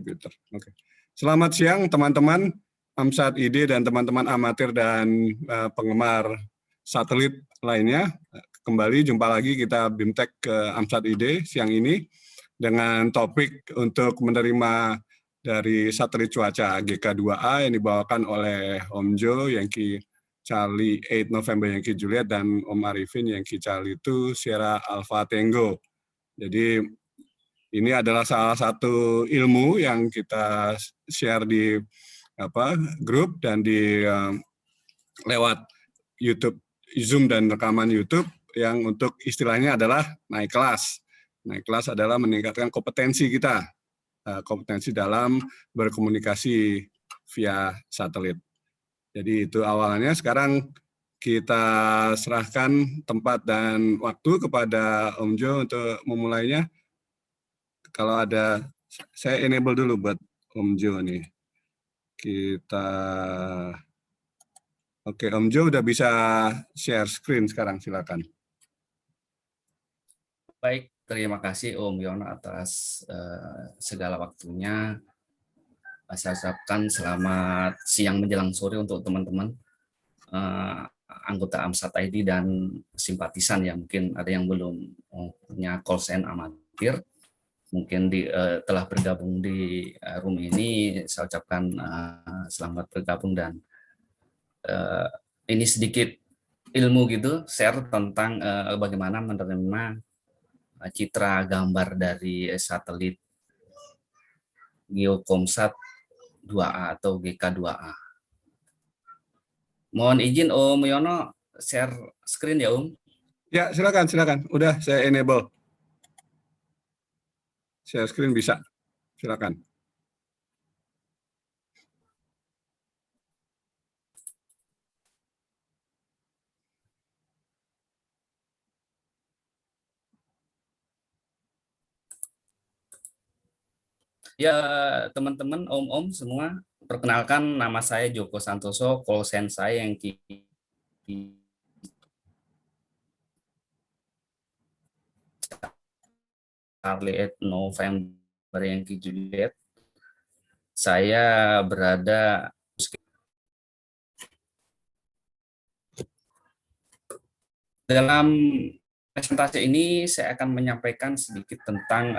komputer. Oke. Selamat siang teman-teman AMSAT ID dan teman-teman amatir dan penggemar satelit lainnya. Kembali jumpa lagi kita BIMTEK ke AMSAT ID siang ini dengan topik untuk menerima dari satelit cuaca GK2A yang dibawakan oleh Om Jo, Yankee Charlie 8 November Yankee Juliet, dan Om Arifin Yankee Charlie 2 Sierra Alpha Tango. Jadi ini adalah salah satu ilmu yang kita share di grup dan di lewat YouTube, Zoom dan rekaman YouTube yang untuk istilahnya adalah naik kelas. Naik kelas adalah meningkatkan kompetensi kita, kompetensi dalam berkomunikasi via satelit. Jadi itu awalnya. Sekarang kita serahkan tempat dan waktu kepada Om Jo untuk memulainya. Kalau ada, saya enable dulu buat Om Jo nih. Oke, Om Jo udah bisa share screen sekarang, silakan. Baik, terima kasih Om Yono atas segala waktunya. Saya ucapkan selamat siang menjelang sore untuk teman-teman anggota AMSAT ID dan simpatisan yang mungkin ada yang belum punya call sign amatir. Mungkin telah bergabung di room ini, saya ucapkan selamat bergabung dan ini sedikit ilmu gitu, share tentang bagaimana menerima citra gambar dari satelit GeoComSat 2A atau GK2A. Mohon izin Om Yono share screen ya Om. Ya silakan, udah saya enable. Share screen bisa, silakan. Ya teman-teman, om-om semua, perkenalkan nama saya Joko Santoso, call sign saya yang Charlie 8 November Yankee Juliet. Saya berada dalam presentasi ini. Saya akan menyampaikan sedikit tentang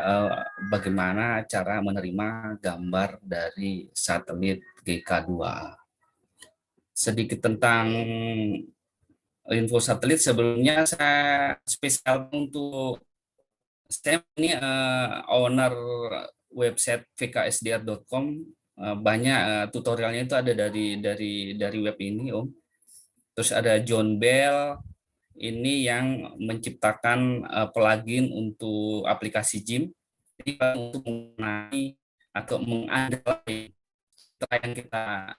bagaimana cara menerima gambar dari satelit GK2A. Sedikit tentang info satelit. Sebelumnya saya spesial untuk saya ini owner website vksdr.com. Banyak tutorialnya itu ada dari web ini Om. Terus ada John Bell ini yang menciptakan plugin untuk aplikasi GIMP. Jadi untuk mengenai atau mengandalkan yang kita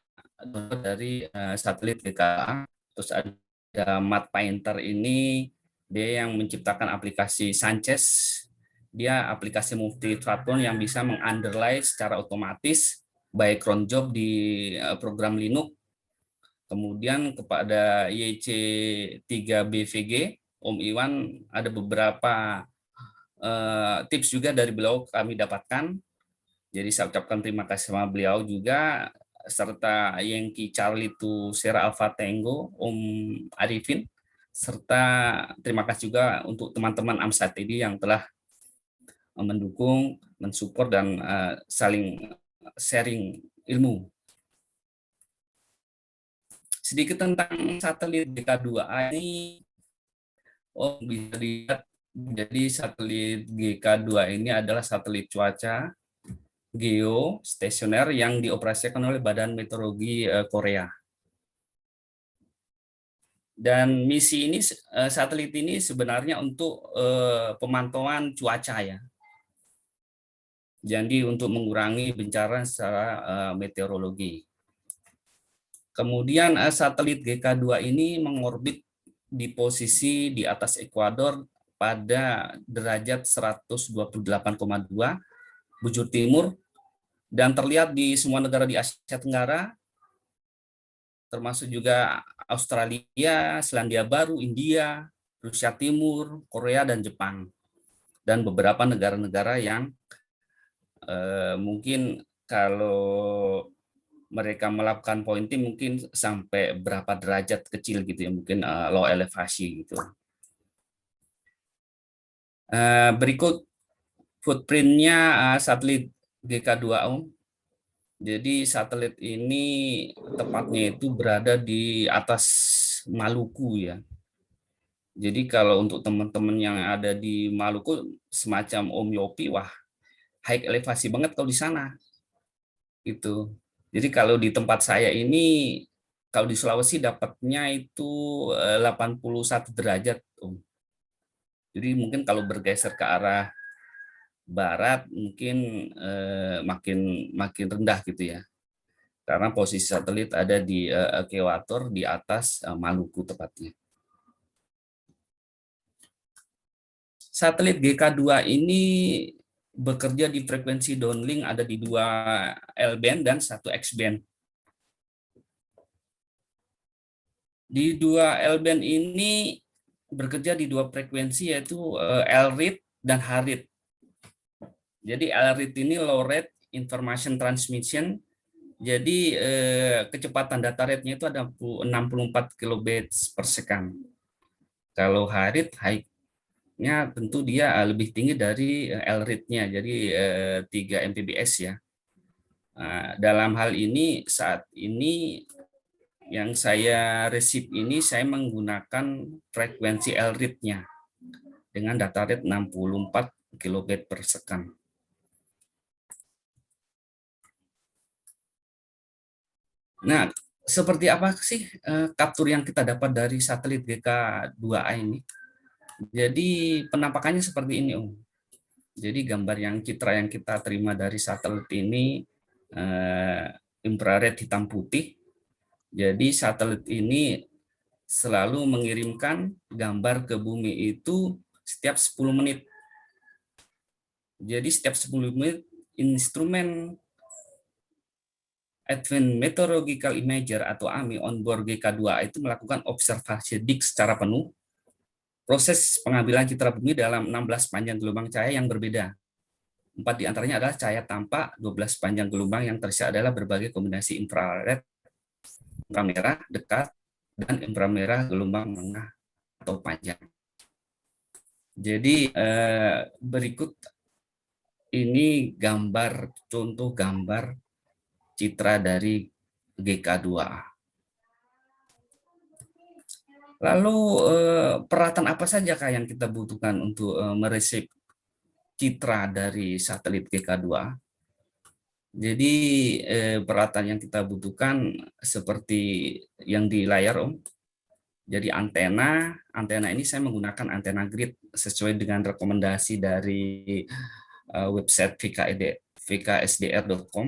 dari satelit GK2A. Terus ada Matt Painter ini, dia yang menciptakan aplikasi Sanchez. Dia aplikasi multi platform yang bisa mengunderline secara otomatis baik cron job di program Linux. Kemudian kepada YC3BVG, Om Iwan, ada beberapa tips juga dari beliau kami dapatkan. Jadi saya ucapkan terima kasih sama beliau juga, serta Yankee Charlie 2 Sierra Alpha Tango, Om Arifin, serta terima kasih juga untuk teman-teman AMSAT ini yang telah mendukung, mensupport, dan saling sharing ilmu. Sedikit tentang satelit GK2A ini, bisa dilihat, jadi satelit GK2 ini adalah satelit cuaca geostasioner yang dioperasikan oleh Badan Meteorologi Korea. Dan misi ini, satelit ini sebenarnya untuk pemantauan cuaca ya. Jadi untuk mengurangi bencana secara meteorologi. Kemudian satelit GK2 ini mengorbit di posisi di atas ekuador pada derajat 128,2 bujur timur dan terlihat di semua negara di Asia Tenggara, termasuk juga Australia, Selandia Baru, India, Rusia Timur, Korea, dan Jepang, dan beberapa negara-negara yang mungkin kalau mereka melakukan pointing mungkin sampai berapa derajat kecil gitu ya, mungkin low elevasi gitu. Berikut footprintnya satelit GK2 Om. Jadi satelit ini tepatnya itu berada di atas Maluku ya. Jadi kalau untuk teman-teman yang ada di Maluku semacam Om Yopi, wah high elevasi banget kalau di sana. Itu. Jadi kalau di tempat saya ini, kalau di Sulawesi dapatnya itu 81 derajat, Om. Jadi mungkin kalau bergeser ke arah barat mungkin makin makin rendah gitu ya. Karena posisi satelit ada di ekuator di atas Maluku tepatnya. Satelit GK2 ini bekerja di frekuensi downlink ada di 2 L-band dan 1 X-band. Di 2 L-band ini bekerja di 2 frekuensi yaitu L-rate dan H-rate. Jadi L-rate ini low rate information transmission. Jadi kecepatan data rate-nya itu ada 64 kilobits per second. Kalau H-rate high-nya tentu dia lebih tinggi dari L-rate-nya, jadi 3 Mbps ya. Nah, dalam hal ini saat ini yang saya receive ini saya menggunakan frekuensi L-rate-nya dengan data rate 64 kilobit per second. Nah, seperti apa sih kaptur yang kita dapat dari satelit GK2A ini? Jadi penampakannya seperti ini, Om. Jadi gambar yang citra yang kita terima dari satelit ini infrared hitam putih. Jadi satelit ini selalu mengirimkan gambar ke bumi itu setiap 10 menit. Jadi setiap 10 menit instrumen Advanced Meteorological Imager atau AMI onboard GK2 itu melakukan observasi dik secara penuh. Proses pengambilan citra bumi dalam 16 panjang gelombang cahaya yang berbeda. 4 diantaranya adalah cahaya tampak, 12 panjang gelombang yang tersisa adalah berbagai kombinasi infrared, inframerah dekat, dan inframerah gelombang menengah atau panjang. Jadi berikut ini contoh gambar citra dari GK2A. Lalu peralatan apa saja Kak yang kita butuhkan untuk meresip citra dari satelit GK2A? Jadi peralatan yang kita butuhkan seperti yang di layar Om. Jadi antena ini saya menggunakan antena grid sesuai dengan rekomendasi dari website vksdr.com.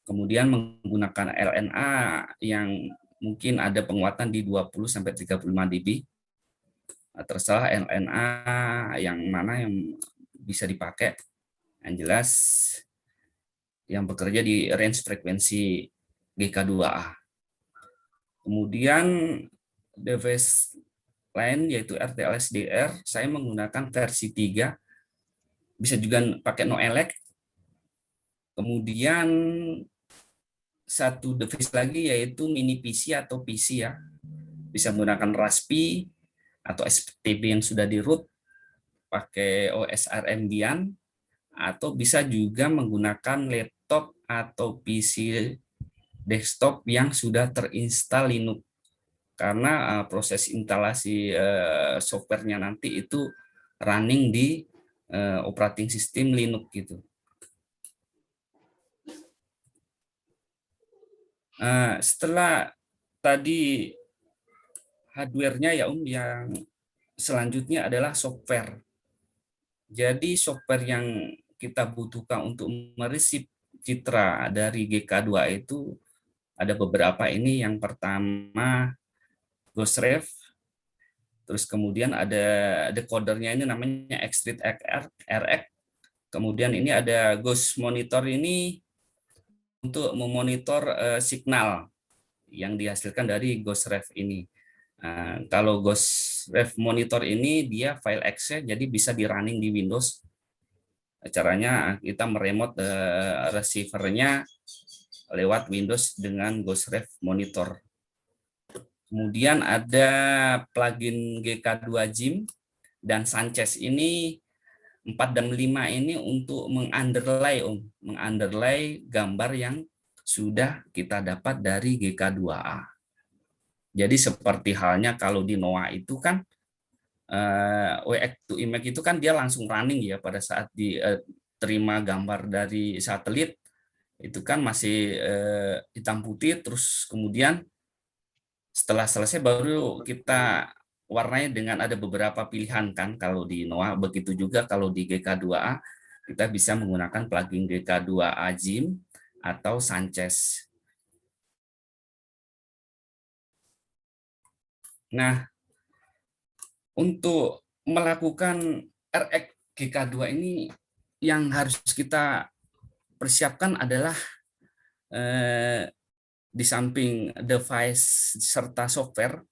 Kemudian menggunakan LNA yang mungkin ada penguatan di 20-35 dB. Terserah LNA yang mana yang bisa dipakai. Yang jelas yang bekerja di range frekuensi GK2A. Kemudian device lain yaitu RTLSDR, saya menggunakan versi 3, bisa juga pakai NoElec. Kemudian satu device lagi yaitu mini PC atau PC ya, bisa menggunakan Raspi atau STB yang sudah di root, pakai OS Debian, atau bisa juga menggunakan laptop atau PC desktop yang sudah terinstall Linux. Karena proses instalasi softwarenya nanti itu running di operating system Linux gitu. Setelah tadi hardware-nya ya Om, yang selanjutnya adalah software. Jadi software yang kita butuhkan untuk meresip citra dari GK2 itu ada beberapa ini. Yang pertama GhostRef, terus kemudian ada decodernya ini namanya Xread RX, kemudian ini ada Ghost Monitor ini untuk memonitor signal yang dihasilkan dari GhostRef ini. Kalau GhostRef Monitor ini dia file exe, jadi bisa di running di Windows. Caranya kita meremote receiver-nya lewat Windows dengan Ghost Ref Monitor. Kemudian ada plugin GK2 Gym dan Sanchez ini 4 dan 5 ini untuk mengunderlay gambar yang sudah kita dapat dari GK2A. Jadi seperti halnya kalau di NOAA itu kan WX2Image itu kan dia langsung running ya pada saat diterima gambar dari satelit itu kan masih hitam putih, terus kemudian setelah selesai baru kita warnanya dengan ada beberapa pilihan kan kalau di NOAA, begitu juga kalau di GK2A kita bisa menggunakan plugin GK2A Gym atau Sanchez. Nah, untuk melakukan RX GK2 ini yang harus kita persiapkan adalah di samping device serta software,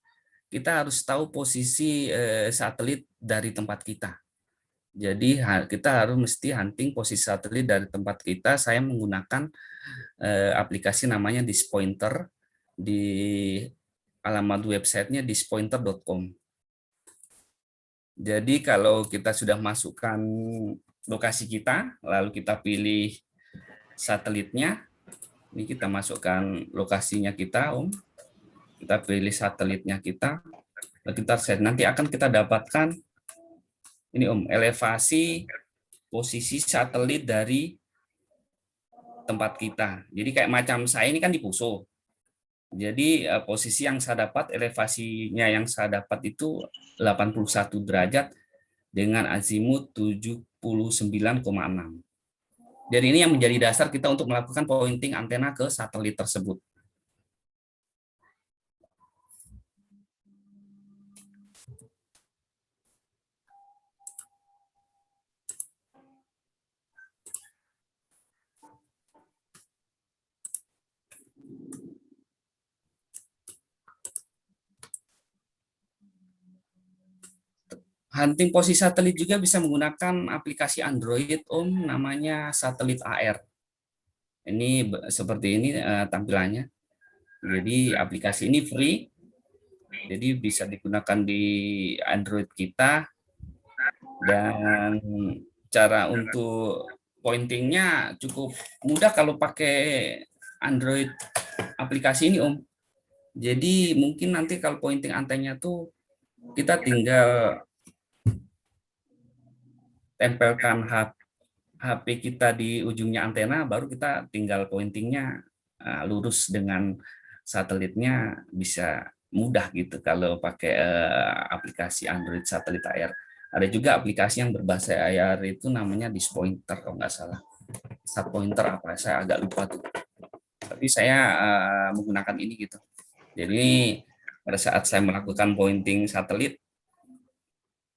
kita harus tahu posisi satelit dari tempat kita. Jadi kita harus mesti hunting posisi satelit dari tempat kita. Saya menggunakan aplikasi namanya Dispointer, di alamat websitenya dispointer.com. Jadi kalau kita sudah masukkan lokasi kita, lalu kita pilih satelitnya, ini kita masukkan lokasinya kita, Om. Kita pilih satelitnya kita, lalu kita set. Nanti akan kita dapatkan ini Om, elevasi posisi satelit dari tempat kita. Jadi kayak macam saya ini kan di Poso. Jadi posisi yang saya dapat, elevasinya yang saya dapat itu 81 derajat dengan azimut 79,6. Jadi ini yang menjadi dasar kita untuk melakukan pointing antena ke satelit tersebut. Hunting posisi satelit juga bisa menggunakan aplikasi Android, Om, namanya Satelit AR. Ini seperti ini tampilannya. Jadi aplikasi ini free, jadi bisa digunakan di Android kita. Dan cara untuk pointingnya cukup mudah kalau pakai Android aplikasi ini, Om. Jadi mungkin nanti kalau pointing antennya tuh kita tinggal tempelkan HP kita di ujungnya antena, baru kita tinggal pointingnya lurus dengan satelitnya, bisa mudah gitu kalau pakai aplikasi Android Satelit AR. Ada juga aplikasi yang berbahasa AR itu namanya Dispointer kalau nggak salah. Subpointer apa? Saya agak lupa tuh. Tapi saya menggunakan ini gitu. Jadi pada saat saya melakukan pointing satelit,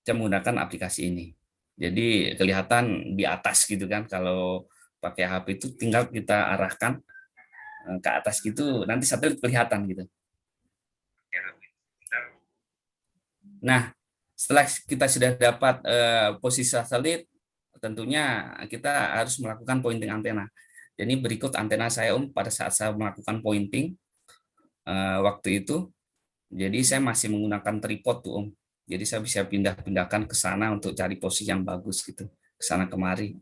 saya menggunakan aplikasi ini. Jadi kelihatan di atas gitu kan, kalau pakai HP itu tinggal kita arahkan ke atas gitu, nanti satelit kelihatan gitu. Nah, setelah kita sudah dapat posisi satelit, tentunya kita harus melakukan pointing antena. Jadi berikut antena saya Om pada saat saya melakukan pointing waktu itu. Jadi saya masih menggunakan tripod tuh Om. Jadi saya bisa pindah-pindahkan ke sana untuk cari posisi yang bagus gitu, ke sana kemari.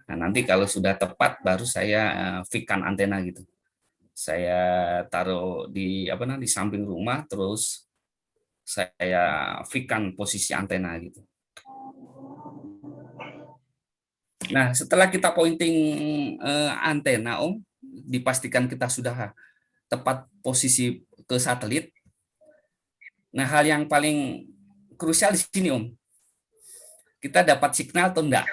Nah, nanti kalau sudah tepat baru saya fix-kan antena gitu. Saya taruh di di samping rumah, terus saya fix-kan posisi antena gitu. Nah, setelah kita pointing antena Om, dipastikan kita sudah tepat posisi ke satelit. Nah, hal yang paling krusial di sini Om, kita dapat signal atau enggak.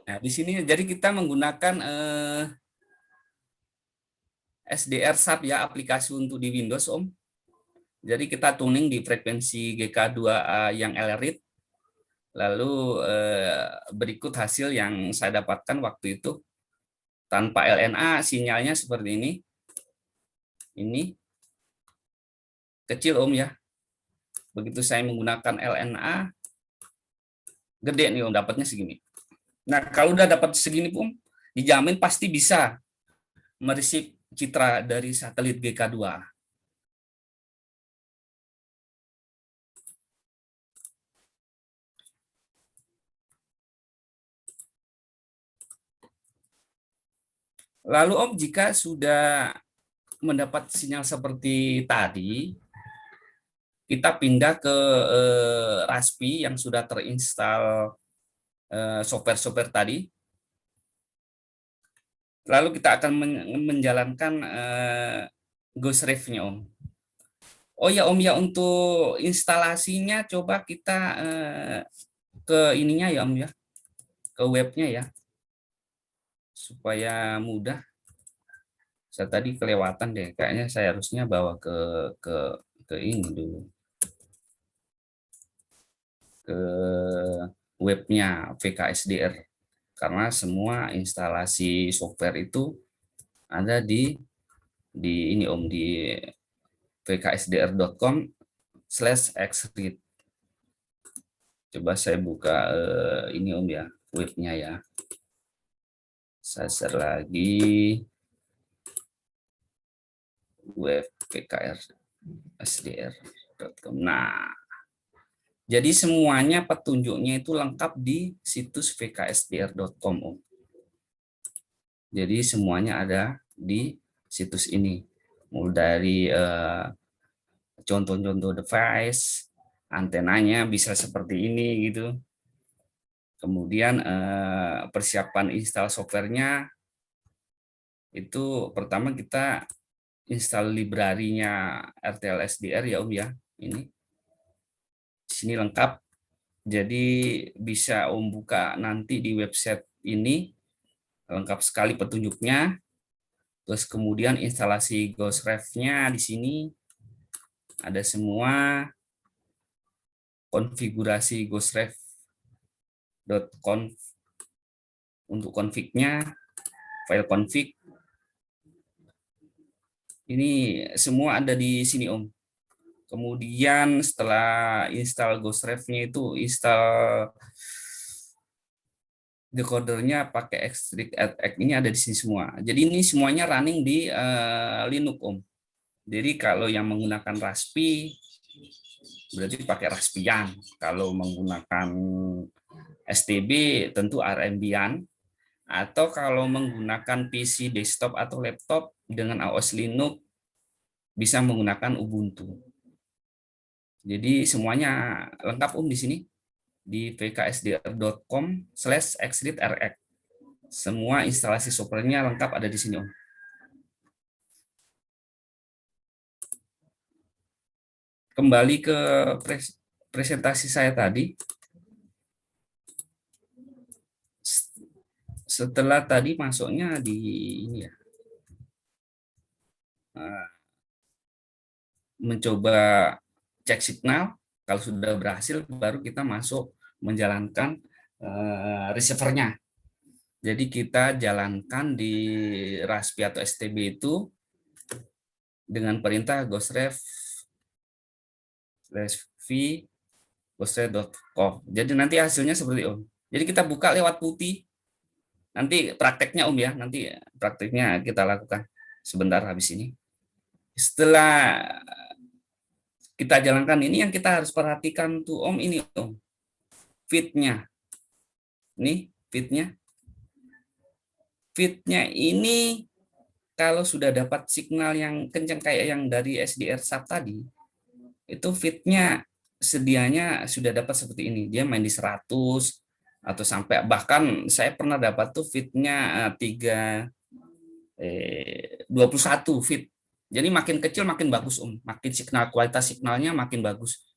Nah, di sini jadi kita menggunakan SDR SAP ya, aplikasi untuk di Windows Om. Jadi kita tuning di frekuensi GK2A yang Elite. Lalu berikut hasil yang saya dapatkan waktu itu. Tanpa LNA sinyalnya seperti ini. Ini kecil Om ya. Begitu saya menggunakan LNA, Gede nih Om, dapatnya segini. Nah, kalau udah dapat segini Om, dijamin pasti bisa meresip citra dari satelit GK2. Lalu Om, jika sudah mendapat sinyal seperti tadi, kita pindah ke Raspi yang sudah terinstall software-software tadi. Lalu kita akan menjalankan GhostRef-nya Om. Oh ya Om, ya untuk instalasinya coba kita ke ininya ya Om ya, ke webnya ya, supaya mudah. Saya tadi kelewatan deh, kayaknya saya harusnya bawa ke ini dulu, ke webnya VKSDR, karena semua instalasi software itu ada di ini Om, di vksdr.com/xread. Coba saya buka ini Om ya, webnya ya. Saya share lagi web vksdr.com. Nah, jadi semuanya petunjuknya itu lengkap di situs vksdr.com Om. Jadi semuanya ada di situs ini. Mulai dari contoh-contoh device, antenanya bisa seperti ini gitu. Kemudian persiapan install softwarenya itu pertama kita install library-nya RTL SDR ya Om ya. Ini di sini lengkap. Jadi bisa Om buka nanti di website ini, lengkap sekali petunjuknya. Terus kemudian instalasi GhostRef-nya di sini ada semua, konfigurasi ghostref.conf untuk config-nya, file config. Ini semua ada di sini Om. Kemudian setelah install GhostRef-nya itu install decodernya pakai X3 ini ada di sini semua. Jadi ini semuanya running di Linux Om. Jadi kalau yang menggunakan Raspi berarti pakai Raspbian. Kalau menggunakan STB tentu RMBian. Atau kalau menggunakan PC desktop atau laptop dengan OS Linux bisa menggunakan Ubuntu. Jadi semuanya lengkap Om di sini di vksdr.com/xread. Semua instalasi softwarenya lengkap ada di sini Om. Kembali ke presentasi saya tadi. Setelah tadi masuknya di ini ya, mencoba cek signal, kalau sudah berhasil baru kita masuk menjalankan receivernya. Jadi kita jalankan di Raspi atau STB itu dengan perintah ghostref-v-ghostref.conf. Jadi nanti hasilnya seperti Om. Jadi kita buka lewat putih. Nanti prakteknya Om ya, nanti prakteknya kita lakukan sebentar habis ini. Setelah kita jalankan ini, yang kita harus perhatikan tuh Om, ini Om, feed-nya. Ini feed-nya. Feed-nya ini kalau sudah dapat signal yang kencang kayak yang dari SDR sub tadi, itu feed-nya sedianya sudah dapat seperti ini. Dia main di 100 atau sampai, bahkan saya pernah dapat tuh feed-nya 21 feed. Jadi makin kecil makin bagus Om. Makin kualitas signalnya makin bagus.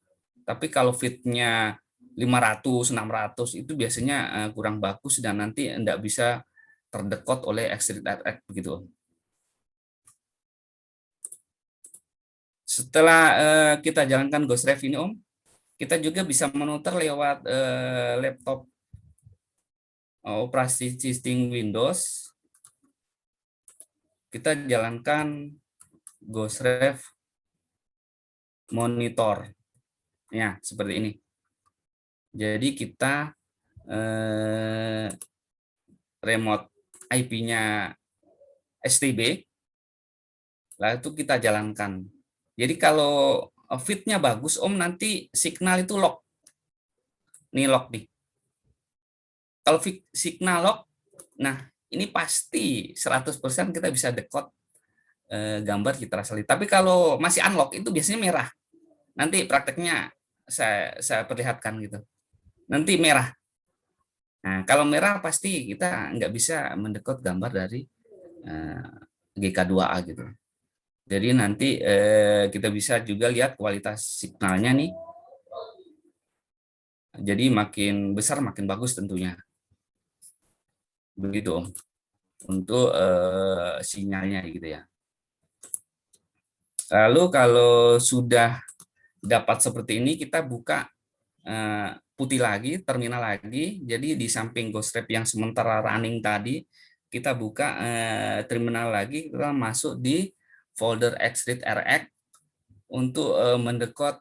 Tapi kalau feed-nya 500, 600 itu biasanya kurang bagus dan nanti tidak bisa terdekot oleh X3 begitu Om. Setelah kita jalankan GhostRef ini Om, kita juga bisa monitor lewat laptop operasi sistem Windows. Kita jalankan GhostRef monitor. Ya, seperti ini. Jadi kita remote IP-nya STB, lalu itu kita jalankan. Jadi kalau fit-nya bagus, Om, nanti signal itu lock. Nih lock nih. Kalau signal lock, nah ini pasti 100% kita bisa decode gambar citra satelit. Tapi kalau masih unlock itu biasanya merah. Nanti prakteknya saya perlihatkan gitu. Nanti merah. Nah, kalau merah pasti kita nggak bisa mendekode gambar dari GK2A gitu. Jadi nanti kita bisa juga lihat kualitas signalnya nih. Jadi makin besar makin bagus tentunya. Begitu Om. Untuk sinyalnya gitu ya. Lalu kalau sudah dapat seperti ini, kita buka putih lagi, terminal lagi. Jadi di samping Ghost Rep yang sementara running tadi, kita buka terminal lagi, kita masuk di folder Xread RX untuk mendekode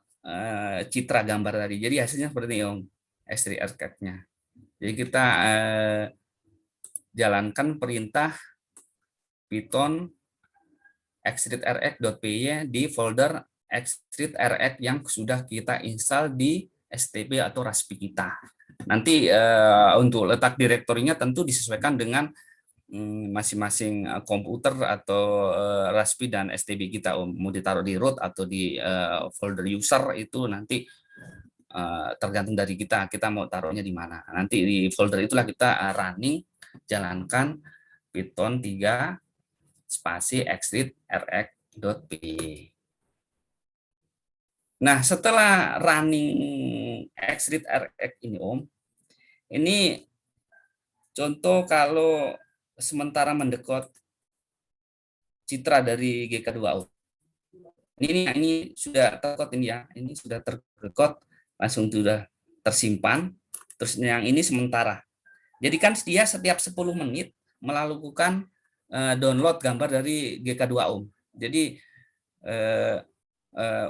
citra gambar tadi. Jadi hasilnya seperti ini Om, Xread RX-nya. Jadi kita jalankan perintah Python xread.rx.py di folder xread.rx yang sudah kita install di STB atau Raspi kita. Nanti untuk letak direktorinya tentu disesuaikan dengan masing-masing komputer atau Raspi dan STB kita. Mau ditaruh di root atau di folder user itu nanti tergantung dari kita mau taruhnya di mana. Nanti di folder itulah kita running, jalankan Python 3 spasi xread rx.py. Nah, setelah running xread rx ini Om, ini contoh kalau sementara mendekode citra dari GK2A. Ini sudah terkode ini ya, ini sudah terkode, langsung sudah tersimpan. Terus yang ini sementara. Jadi kan dia setiap 10 menit melakukan download gambar dari GK2A Om. Jadi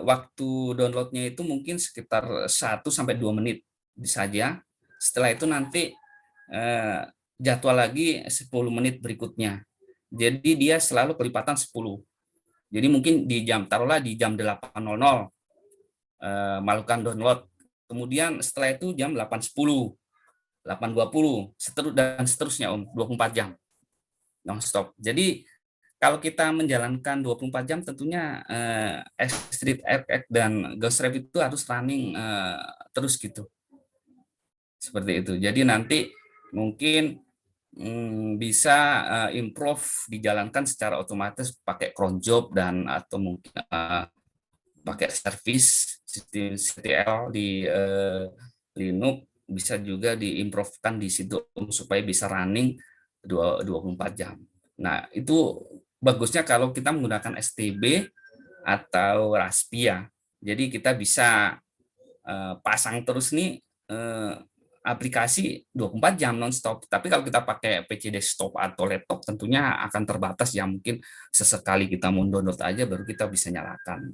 waktu downloadnya itu mungkin sekitar 1-2 menit saja. Setelah itu nanti jadwal lagi 10 menit berikutnya. Jadi dia selalu kelipatan 10. Jadi mungkin di jam, taruhlah di jam 8.00 melakukan download. Kemudian setelah itu jam 8.10, 8.20, dan seterusnya Om, 24 jam non-stop. Jadi kalau kita menjalankan 24 jam tentunya Xread RX dan Ghost Rep itu harus running terus gitu. Seperti itu. Jadi nanti mungkin bisa improve dijalankan secara otomatis pakai cron job dan atau mungkin pakai service sistem CTL di Linux bisa juga diimprovekan di situ supaya bisa running 24 jam. Nah, itu bagusnya kalau kita menggunakan STB atau Raspi ya. Jadi kita bisa pasang terus nih aplikasi 24 jam non-stop. Tapi kalau kita pakai PC desktop atau laptop tentunya akan terbatas ya, mungkin sesekali kita mau download aja baru kita bisa nyalakan.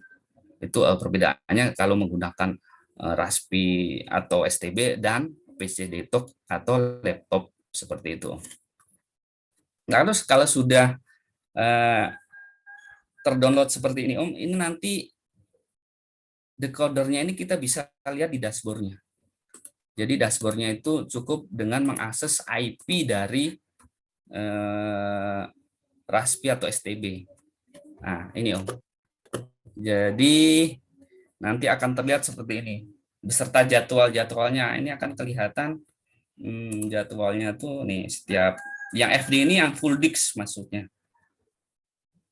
Itu perbedaannya kalau menggunakan Raspi atau STB dan PC desktop atau laptop seperti itu. Nah, terus kalau sudah terdownload seperti ini Om, ini nanti decodernya ini kita bisa lihat di dashboardnya. Jadi dashboardnya itu cukup dengan mengakses IP dari Raspi atau STB. Nah, ini Om. Jadi nanti akan terlihat seperti ini. Beserta jadwal-jadwalnya. Ini akan kelihatan jadwalnya tuh nih setiap yang FD ini yang full disk maksudnya.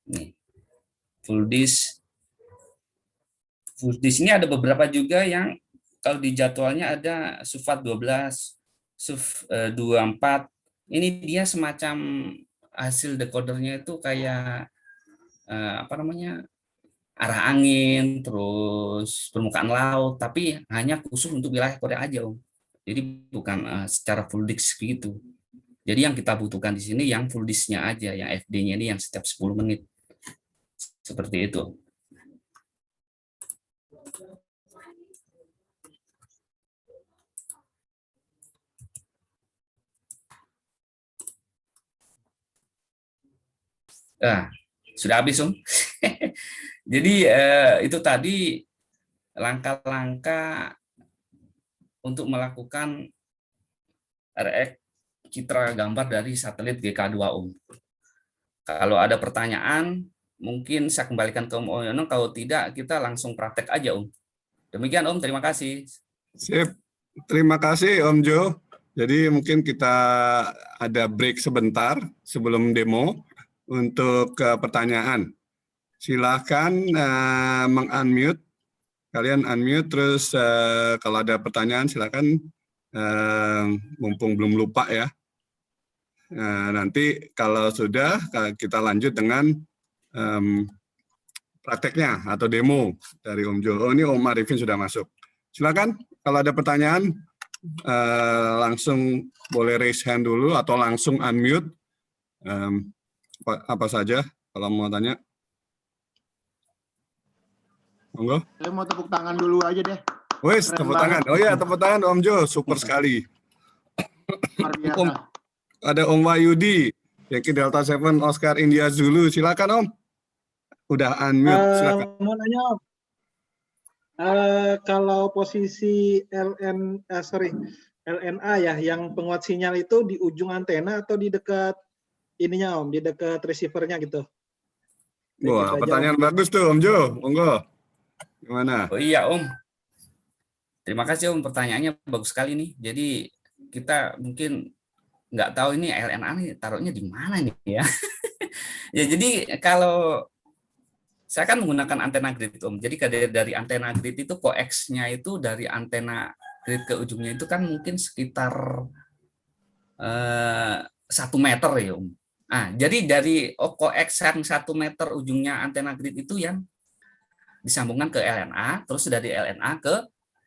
Nih. Full disk. Full disk ini ada beberapa juga yang kalau di jadwalnya ada SUFAT 12, SUF 24. Ini dia semacam hasil decodernya itu kayak apa namanya? Arah angin, terus permukaan laut, tapi hanya khusus untuk wilayah Korea aja, Om. Jadi bukan secara full disk gitu. Jadi yang kita butuhkan di sini yang full disk-nya aja, yang FD-nya ini yang setiap 10 menit. Seperti itu. Nah, sudah habis, Om. Jadi itu tadi langkah-langkah untuk melakukan RX citra gambar dari satelit GK2, Om. Kalau ada pertanyaan, mungkin saya kembalikan ke Om Oyono. Kalau tidak, kita langsung praktek aja, Om. Demikian, Om. Terima kasih. Sip. Terima kasih Om Jo. Jadi mungkin kita ada break sebentar sebelum demo untuk pertanyaan. Silahkan meng-unmute. Kalian unmute, terus kalau ada pertanyaan silahkan, mumpung belum lupa ya. Nanti kalau sudah, kita lanjut dengan prakteknya atau demo dari Om Jo. Oh, ini Om Arifin sudah masuk. Silakan kalau ada pertanyaan, langsung boleh raise hand dulu atau langsung unmute. Apa saja kalau mau tanya. Monggo. Saya mau tepuk tangan dulu aja deh. Wes, tepuk tangan. Oh ya, tepuk tangan Om Jo, super sekali. Luar biasa. Ada Om Wahyudi, Yankee Delta 7 Oscar India Zulu. Silakan Om. Udah unmute, silakan. Mau nanya Om, kalau posisi LNA ya, yang penguat sinyal itu di ujung antena atau di dekat ininya Om, di dekat receivernya gitu? Wah, pertanyaan bagus tuh Om Jo. Monggo. Gimana? Oh iya, Om. Terima kasih, Om. Pertanyaannya bagus sekali nih. Jadi kita mungkin nggak tahu ini LNA nih taruhnya di mana nih ya. Ya, jadi kalau saya kan menggunakan antena grid, Om. Jadi dari antena grid itu koaksnya itu dari antena grid ke ujungnya itu kan mungkin sekitar 1 meter ya, Om. Nah, jadi dari koaks yang 1 meter ujungnya antena grid itu yang disambungkan ke LNA, terus dari LNA ke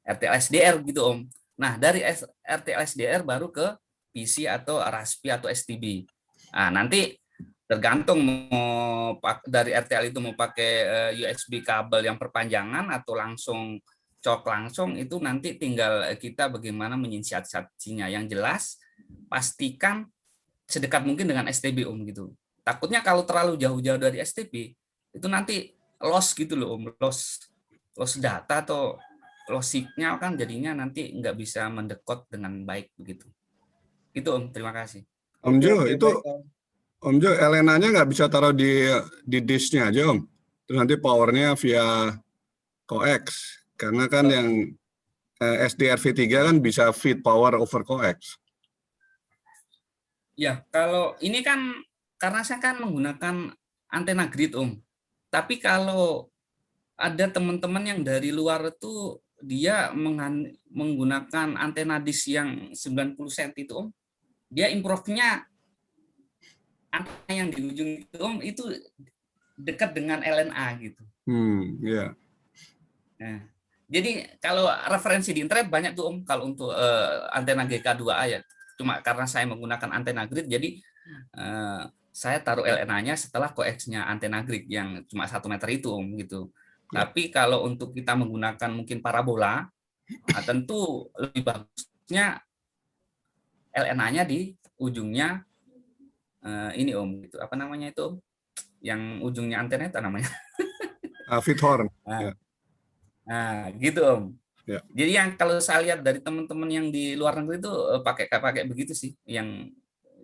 RTL-SDR gitu, Om. Nah, dari RTL-SDR baru ke PC atau Raspi atau STB. Nah, nanti tergantung mau dari RTL itu mau pakai USB kabel yang perpanjangan atau langsung cok langsung, itu nanti tinggal kita bagaimana menyiasatinya. Yang jelas pastikan sedekat mungkin dengan STB, Om, gitu. Takutnya kalau terlalu jauh-jauh dari STB itu nanti loss gitu loh, Om, loss data atau loss signal kan, jadinya nanti nggak bisa mendekot dengan baik begitu. Itu, Om, terima kasih. Om Jo, Oke, itu baik, Om. Om Jo, LNA-nya nggak bisa taruh di disk-nya aja, Om. Terus nanti powernya via coax. Karena kan yang SDRV3 kan bisa feed power over coax. Ya, kalau ini kan karena saya kan menggunakan antena grid, Om. Tapi kalau ada teman-teman yang dari luar itu dia menggunakan antena dish yang 90 cm itu, Om. Dia improve-nya antena yang di ujung itu, Om, itu dekat dengan LNA gitu. Iya. Nah, jadi kalau referensi di internet banyak tuh, Om, kalau untuk antena GK2A ya. Cuma karena saya menggunakan antena grid, jadi saya taruh LNA-nya setelah koaksnya antena grid yang cuma 1 meter itu, Om, gitu. Ya. Tapi kalau untuk kita menggunakan mungkin parabola, tentu lebih bagusnya LNA-nya di ujungnya ini, Om, gitu. Apa namanya itu, Om? Yang ujungnya antena itu namanya. Feed horn. Nah, Ya. nah, gitu, Om. Ya. Jadi yang kalau saya lihat dari teman-teman yang di luar negeri itu pakai begitu sih. Yang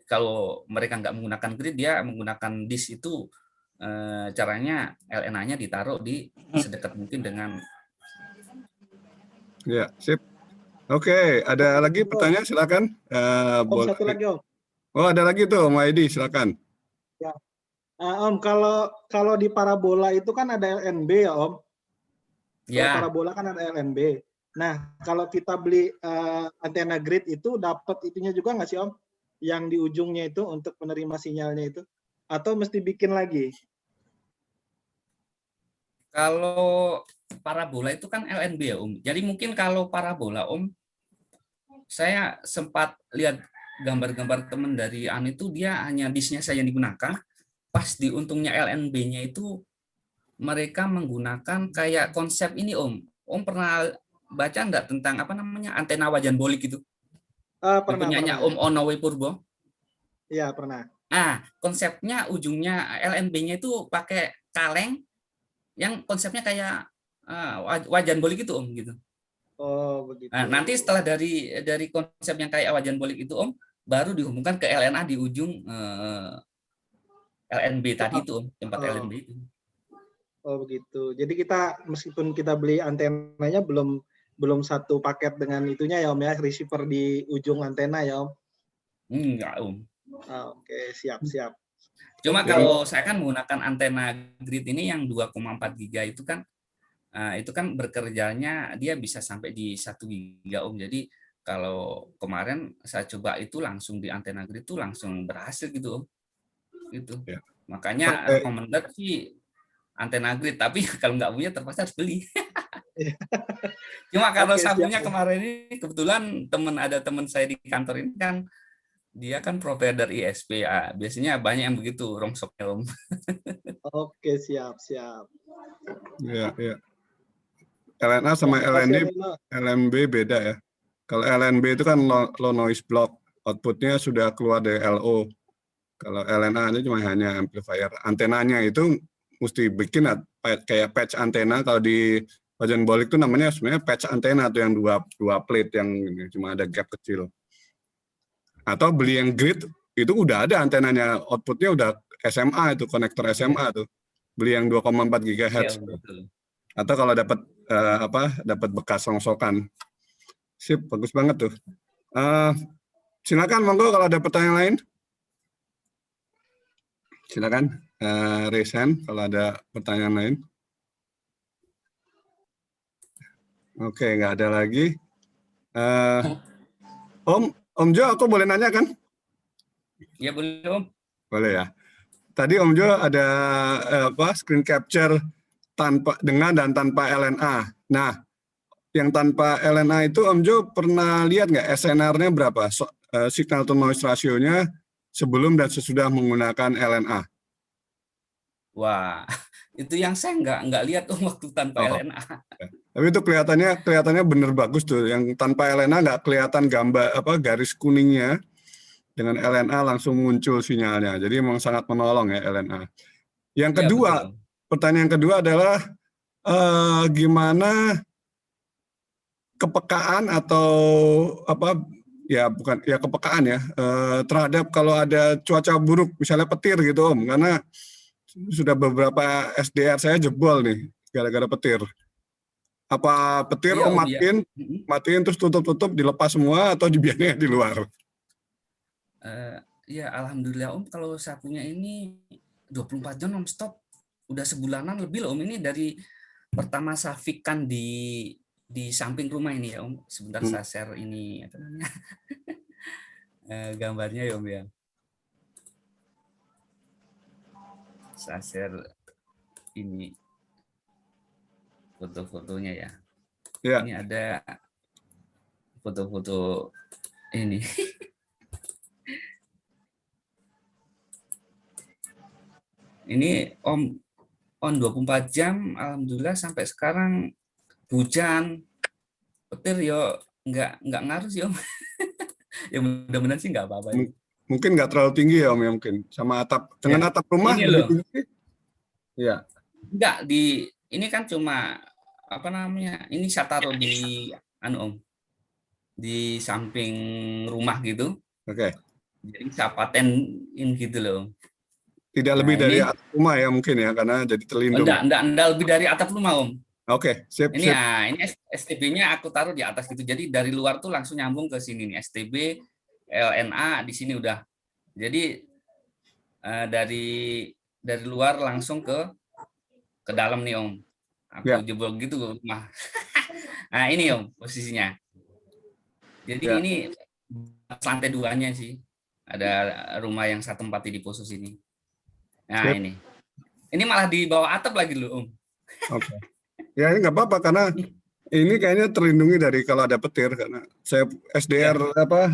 kalau mereka nggak menggunakan grid, dia menggunakan disk itu caranya LNA-nya ditaruh di sedekat mungkin dengan. Ya, sip. Oke, ada lagi pertanyaan, silakan. Om, satu lagi, Om. Oh, ada lagi tuh, Om Wahyudi, silakan. Ya. Om, kalau di parabola itu kan ada LNB ya, Om. Kalau Ya, parabola kan ada LNB. Nah, kalau kita beli antena grid itu dapat itunya juga nggak sih, Om? Yang di ujungnya itu untuk menerima sinyalnya itu? Atau mesti bikin lagi? kalau parabola itu kan LNB ya, Om. Jadi mungkin kalau parabola, Om, saya sempat lihat gambar-gambar teman dari AN itu, dia hanya disknya saja yang digunakan. Pas di untungnya LNB-nya itu mereka menggunakan kayak konsep ini, Om. Om pernah baca enggak tentang apa namanya antena wajan bolik itu? Pernah. Punyanya Om Onowe Purbo. Iya, pernah. Konsepnya ujungnya LNB-nya itu pakai kaleng yang konsepnya kayak wajan bolik itu Om gitu. Oh, begitu. Nah, nanti setelah dari konsep yang kayak wajan bolik itu Om, baru dihubungkan ke LNA di ujung LNB tadi itu Om, tempat Oh. LNB itu. Oh, begitu. Jadi kita meskipun kita beli antenanya belum satu paket dengan itunya ya Om ya, receiver di ujung antena ya Om. Enggak Om. Oke, siap. Cuma Oke. kalau saya kan menggunakan antena grid ini yang 2,4 giga itu kan bekerjanya dia bisa sampai di 1 giga Om. Jadi kalau kemarin saya coba itu langsung di antena grid itu langsung berhasil gitu Om. Gitu. Ya. Makanya recommended sih antena grid, tapi kalau nggak punya terpaksa harus beli. Cuma kalau Oke, saya siap, punya Om. kemarin ini kebetulan ada teman saya di kantor ini kan dia kan provider ISP. Biasanya banyak yang begitu rongsoknya Om. Oke, siap. Ya. LNA sama Ya, makasih, Om Ino. LNB beda ya. Kalau LNB itu kan low noise block, outputnya sudah keluar dari LO. Kalau LNA ini cuma hanya amplifier. Antenanya itu mesti bikin kayak patch antena. Kalau di wajan bolik itu namanya sebenarnya patch antena tuh yang dua plate yang cuma ada gap kecil. Atau beli yang grid itu udah ada antenanya, outputnya udah SMA itu, konektor SMA tuh. Beli yang 2,4 GHz. Iya, betul. Atau kalau dapat bekas rongsokan. Sip, bagus banget tuh. Silakan monggo kalau ada pertanyaan lain. Silakan raise hand kalau ada pertanyaan lain. Oke, nggak ada lagi. Om Jo, aku boleh nanya kan? Iya boleh Om. Boleh ya. Tadi Om Jo ada screen capture dengan dan tanpa LNA. Nah, yang tanpa LNA itu Om Jo pernah lihat nggak SNR-nya berapa? Signal to noise ratio-nya sebelum dan sesudah menggunakan LNA. Wah, itu yang saya nggak lihat Om waktu tanpa LNA. Tapi itu kelihatannya bener bagus tuh. Yang tanpa LNA nggak kelihatan gambar garis kuningnya. Dengan LNA langsung muncul sinyalnya. Jadi memang sangat menolong ya LNA. Yang kedua, betul. Pertanyaan kedua adalah gimana kepekaan atau kepekaan ya terhadap kalau ada cuaca buruk misalnya petir gitu Om, karena sudah beberapa SDR saya jebol nih gara-gara petir. Apa petir Iya, Om matiin terus tutup dilepas semua atau dibiarnya di luar? Ya alhamdulillah Om, kalau saya punya ini 24 jam non-stop. Udah sebulanan lebih loh Om, ini dari pertama saya fix-kan di samping rumah ini ya Om. Sebentar saya share ini apa namanya gambarnya ya Om ya. Saya share ini foto-fotonya ya. Ini ada foto-foto ini. Ini Om on 24 jam, alhamdulillah sampai sekarang hujan, petir yo nggak ngaruh sih Om. Ya mudah-mudahan sih nggak apa-apa. Mungkin nggak terlalu tinggi ya Om ya mungkin sama atap dengan atap rumah ini lebih loh. tinggi. Iya. Enggak ini kan cuma apa namanya? Ini saya taruh di Om. Di samping rumah gitu. Oke. Jadi saya patenin gitu loh. Tidak lebih dari atap rumah ya mungkin ya karena jadi terlindung. Enggak lebih dari atap rumah Om. Oke, sip. Ini ini STB-nya aku taruh di atas gitu. Jadi dari luar tuh langsung nyambung ke sini nih. STB, LNA di sini udah. Jadi dari luar langsung ke dalam nih Om. Aku jebol gitu rumah. Nah, ini Om posisinya. Jadi ini lantai 2-nya sih. Ada rumah yang saya tempati di posisi ini. Nah, ini. Ini malah di bawah atap lagi loh Om. Oke. Ya ini nggak apa-apa karena ini kayaknya terlindungi dari kalau ada petir karena saya SDR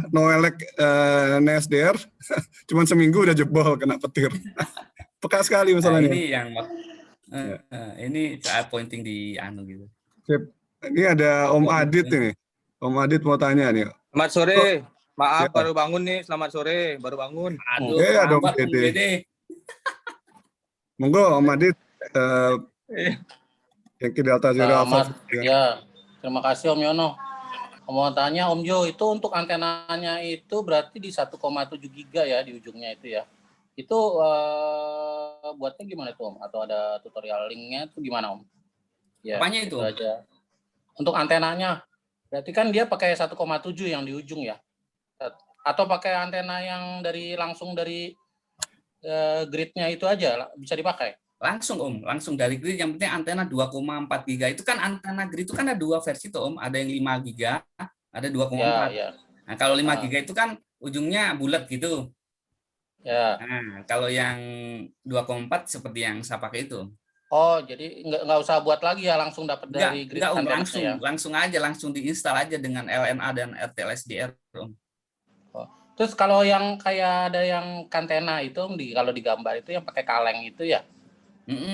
Noelek SDR cuman seminggu udah jebol kena petir. Peka sekali masalahnya. Nah, ini yang ini saat pointing di gitu. Sip. Ini ada Om Adit ini. Om Adit mau tanya nih. Selamat sore. Maaf, Ya. baru bangun nih. Selamat sore, baru bangun. Aduh, Oke, ada Om terlambat Om Dede. Dede. Monggo Om Adit, Iya. Yankee Delta Zero Alpha. Selamat, ya. Terima kasih Om Yono. Mau tanya Om Jo, itu untuk antenanya itu berarti di 1,7 giga ya di ujungnya itu ya. Itu buatnya gimana tuh Om? Atau ada tutorial linknya itu gimana Om? Ya, Apanya itu? aja. Untuk antenanya, berarti kan dia pakai 1,7 yang di ujung ya? Atau pakai antena yang langsung dari gridnya itu aja bisa dipakai? Langsung Om, langsung dari grid. Yang penting antena 2,4 giga. Itu kan antena grid itu kan ada dua versi tuh Om. Ada yang 5 giga, ada 2,4. Ya. Nah, kalau 5 giga itu kan ujungnya bulat gitu. Ya. Nah, kalau yang 2,4 seperti yang saya pakai itu. Oh, jadi nggak usah buat lagi ya, langsung dapat dari grid Enggak Om, antenanya langsung, ya? langsung aja, langsung diinstal aja dengan LNA dan RTLSDR Om. Terus kalau yang kayak ada yang kantena itu kalau di gambar itu yang pakai kaleng itu ya,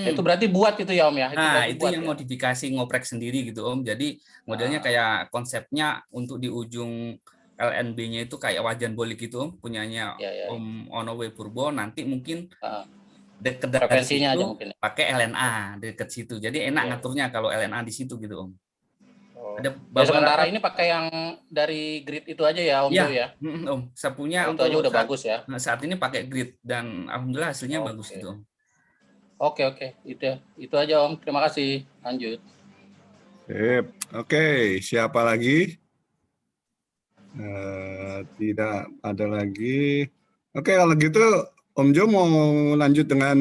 itu berarti buat itu ya Om ya? Nah, itu buat, yang ya? modifikasi ngoprek sendiri gitu Om. Jadi modelnya kayak konsepnya untuk di ujung LNB-nya itu kayak wajan bolik gitu Om, punyanya Ya. Om Onowe Purbo. Nanti mungkin deket dari Frekuensinya situ aja mungkin. pakai LNA deket situ. Jadi enak Ya. ngaturnya kalau LNA di situ gitu Om. Ada Ya, sementara ini pakai yang dari grid itu aja ya Om Jo ya? Om, saya punya itu aja udah bagus ya. Saat ini pakai grid dan alhamdulillah hasilnya bagus gitu Om. Oke. Itu aja Om. Terima kasih. Lanjut. Oke, siapa lagi? Tidak ada lagi. Oke, kalau gitu Om Jo mau lanjut dengan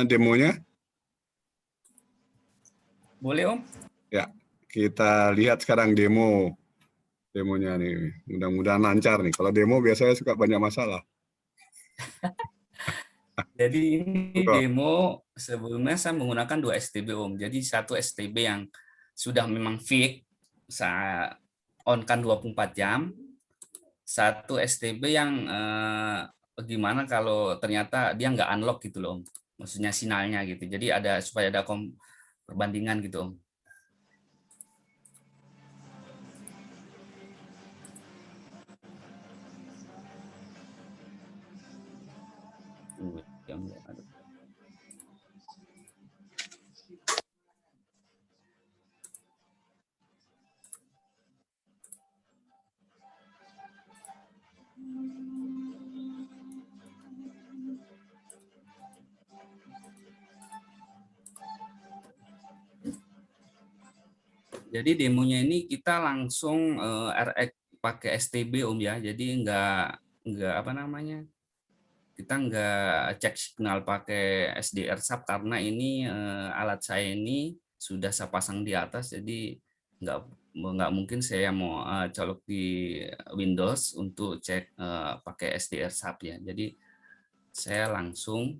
demonya? Boleh Om? Ya, kita lihat sekarang demonya nih. Mudah-mudahan lancar nih. Kalau demo biasanya suka banyak masalah. Jadi ini demo sebelumnya saya menggunakan 2 STB Om. Jadi satu STB yang sudah memang fix, saya on-kan 24 jam. Satu STB yang gimana kalau ternyata dia nggak unlock gitu loh Om. Maksudnya sinyalnya gitu. Jadi supaya ada perbandingan gitu Om. Jadi demonya ini kita langsung RX pakai STB Om ya. Jadi nggak apa namanya, kita nggak cek signal pakai SDR sub karena ini alat saya ini sudah saya pasang di atas, jadi nggak mungkin saya mau colok di Windows untuk cek pakai SDR sub ya. Jadi saya langsung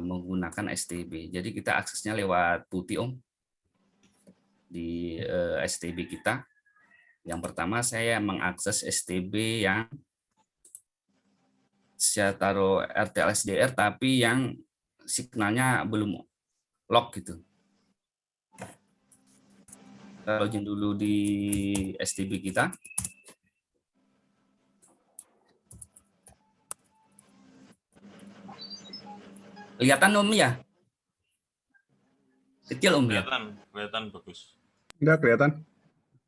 menggunakan STB. Jadi kita aksesnya lewat putih Om di STB kita. Yang pertama saya mengakses STB yang saya taruh RTLSDR tapi yang signalnya belum lock gitu. Kita login dulu di STB kita. Kelihatan Om ya? Kecil Om ya? Kelihatan bagus. Enggak kelihatan?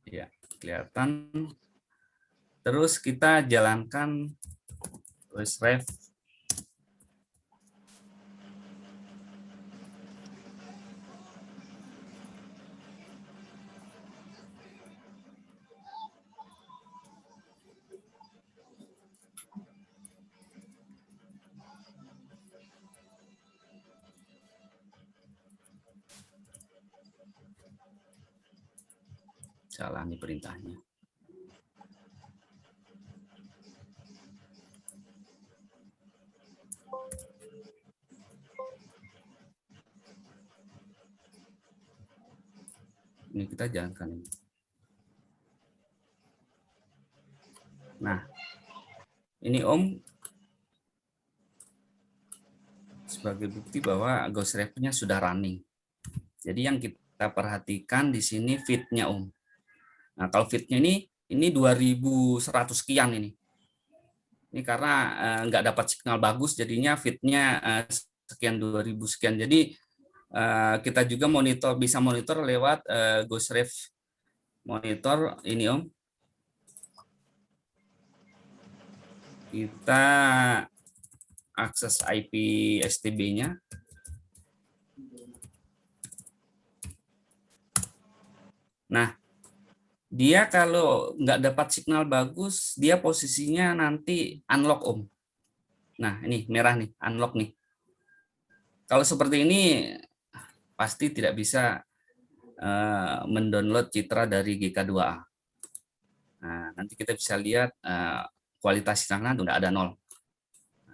Ya, kelihatan. Terus kita jalankan voice ref. Jalani perintahnya. Ini kita jalankan ini. Nah, ini Om sebagai bukti bahwa Ghost Ref-nya sudah running. Jadi yang kita perhatikan di sini feed-nya Om. Nah, kalau feed-nya ini ini 2100 sekian ini. Ini karena nggak dapat signal bagus, jadinya fitnya sekian 2000 sekian. Jadi kita juga bisa monitor lewat Ghostwave monitor ini Om. Kita akses IP STB-nya. Nah, dia kalau nggak dapat signal bagus, dia posisinya nanti unlock Om. Nah, ini merah nih, unlock nih. Kalau seperti ini, pasti tidak bisa mendownload citra dari GK2A. Nah, nanti kita bisa lihat kualitas sinyalnya sudah ada 0.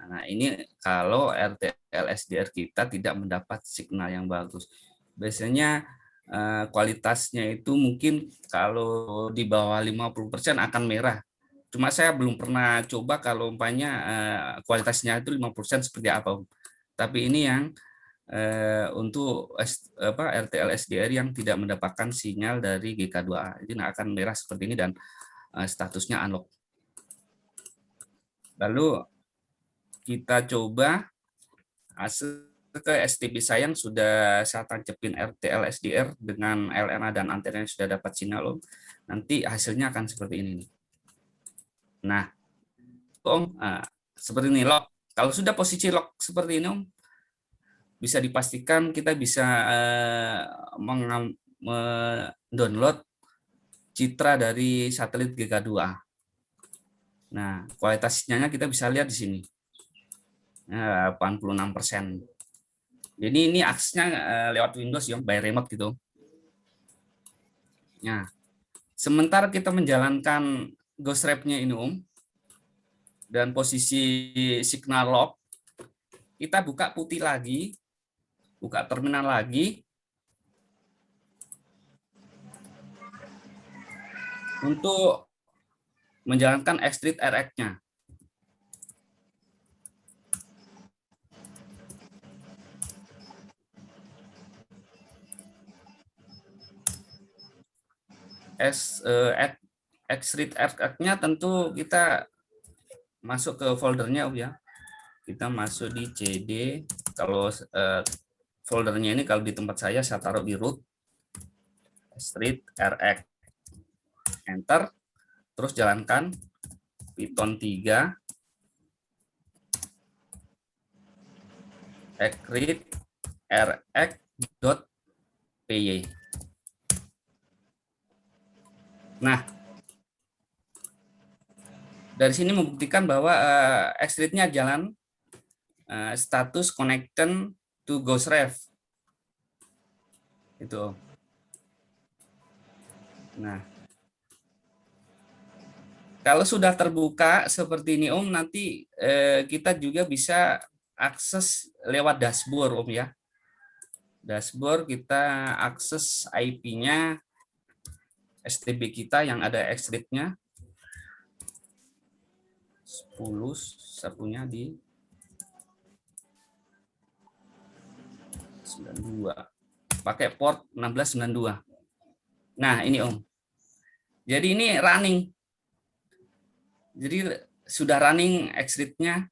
Nah, ini kalau RTL SDR kita tidak mendapat signal yang bagus. Biasanya kualitasnya itu mungkin kalau di bawah 50% akan merah. Cuma saya belum pernah coba kalau umpamanya kualitasnya itu 50% seperti apa. Tapi ini yang untuk RTL SDR yang tidak mendapatkan sinyal dari GK2A. Ini akan merah seperti ini dan statusnya unlock. Lalu kita coba ke STB saya yang sudah saya tancapin RTL SDR dengan LNA dan antena yang sudah dapat sinyal Om. Nanti hasilnya akan seperti ini. Nah, Om, seperti ini lock. Kalau sudah posisi lock seperti ini Om, bisa dipastikan kita bisa mendownload citra dari satelit GK2A. Nah, kualitas sinyalnya kita bisa lihat di sini. 86%. Jadi ini aksesnya lewat Windows ya, by remote gitu. Nah, sementara kita menjalankan Ghostwave-nya ini Om, dan posisi signal lock, kita buka putih lagi, buka terminal lagi, untuk menjalankan X-Street RX-nya. X-Street RX-nya tentu kita masuk ke foldernya Om ya. Kita masuk di CD. Kalau foldernya ini kalau di tempat saya taruh di root. X-Street RX. Enter. Terus jalankan Python 3. X-Street RX.py. Nah, dari sini membuktikan bahwa X-Street-nya jalan, status connected to Ghostwave. Itu. Nah, kalau sudah terbuka seperti ini Om, nanti kita juga bisa akses lewat dashboard Om ya. Dashboard kita akses IP-nya STB kita yang ada X-Street-nya. 10 satunya di 92. Pakai port 1692. Nah, ini Om. Jadi ini running. Jadi sudah running X-Street-nya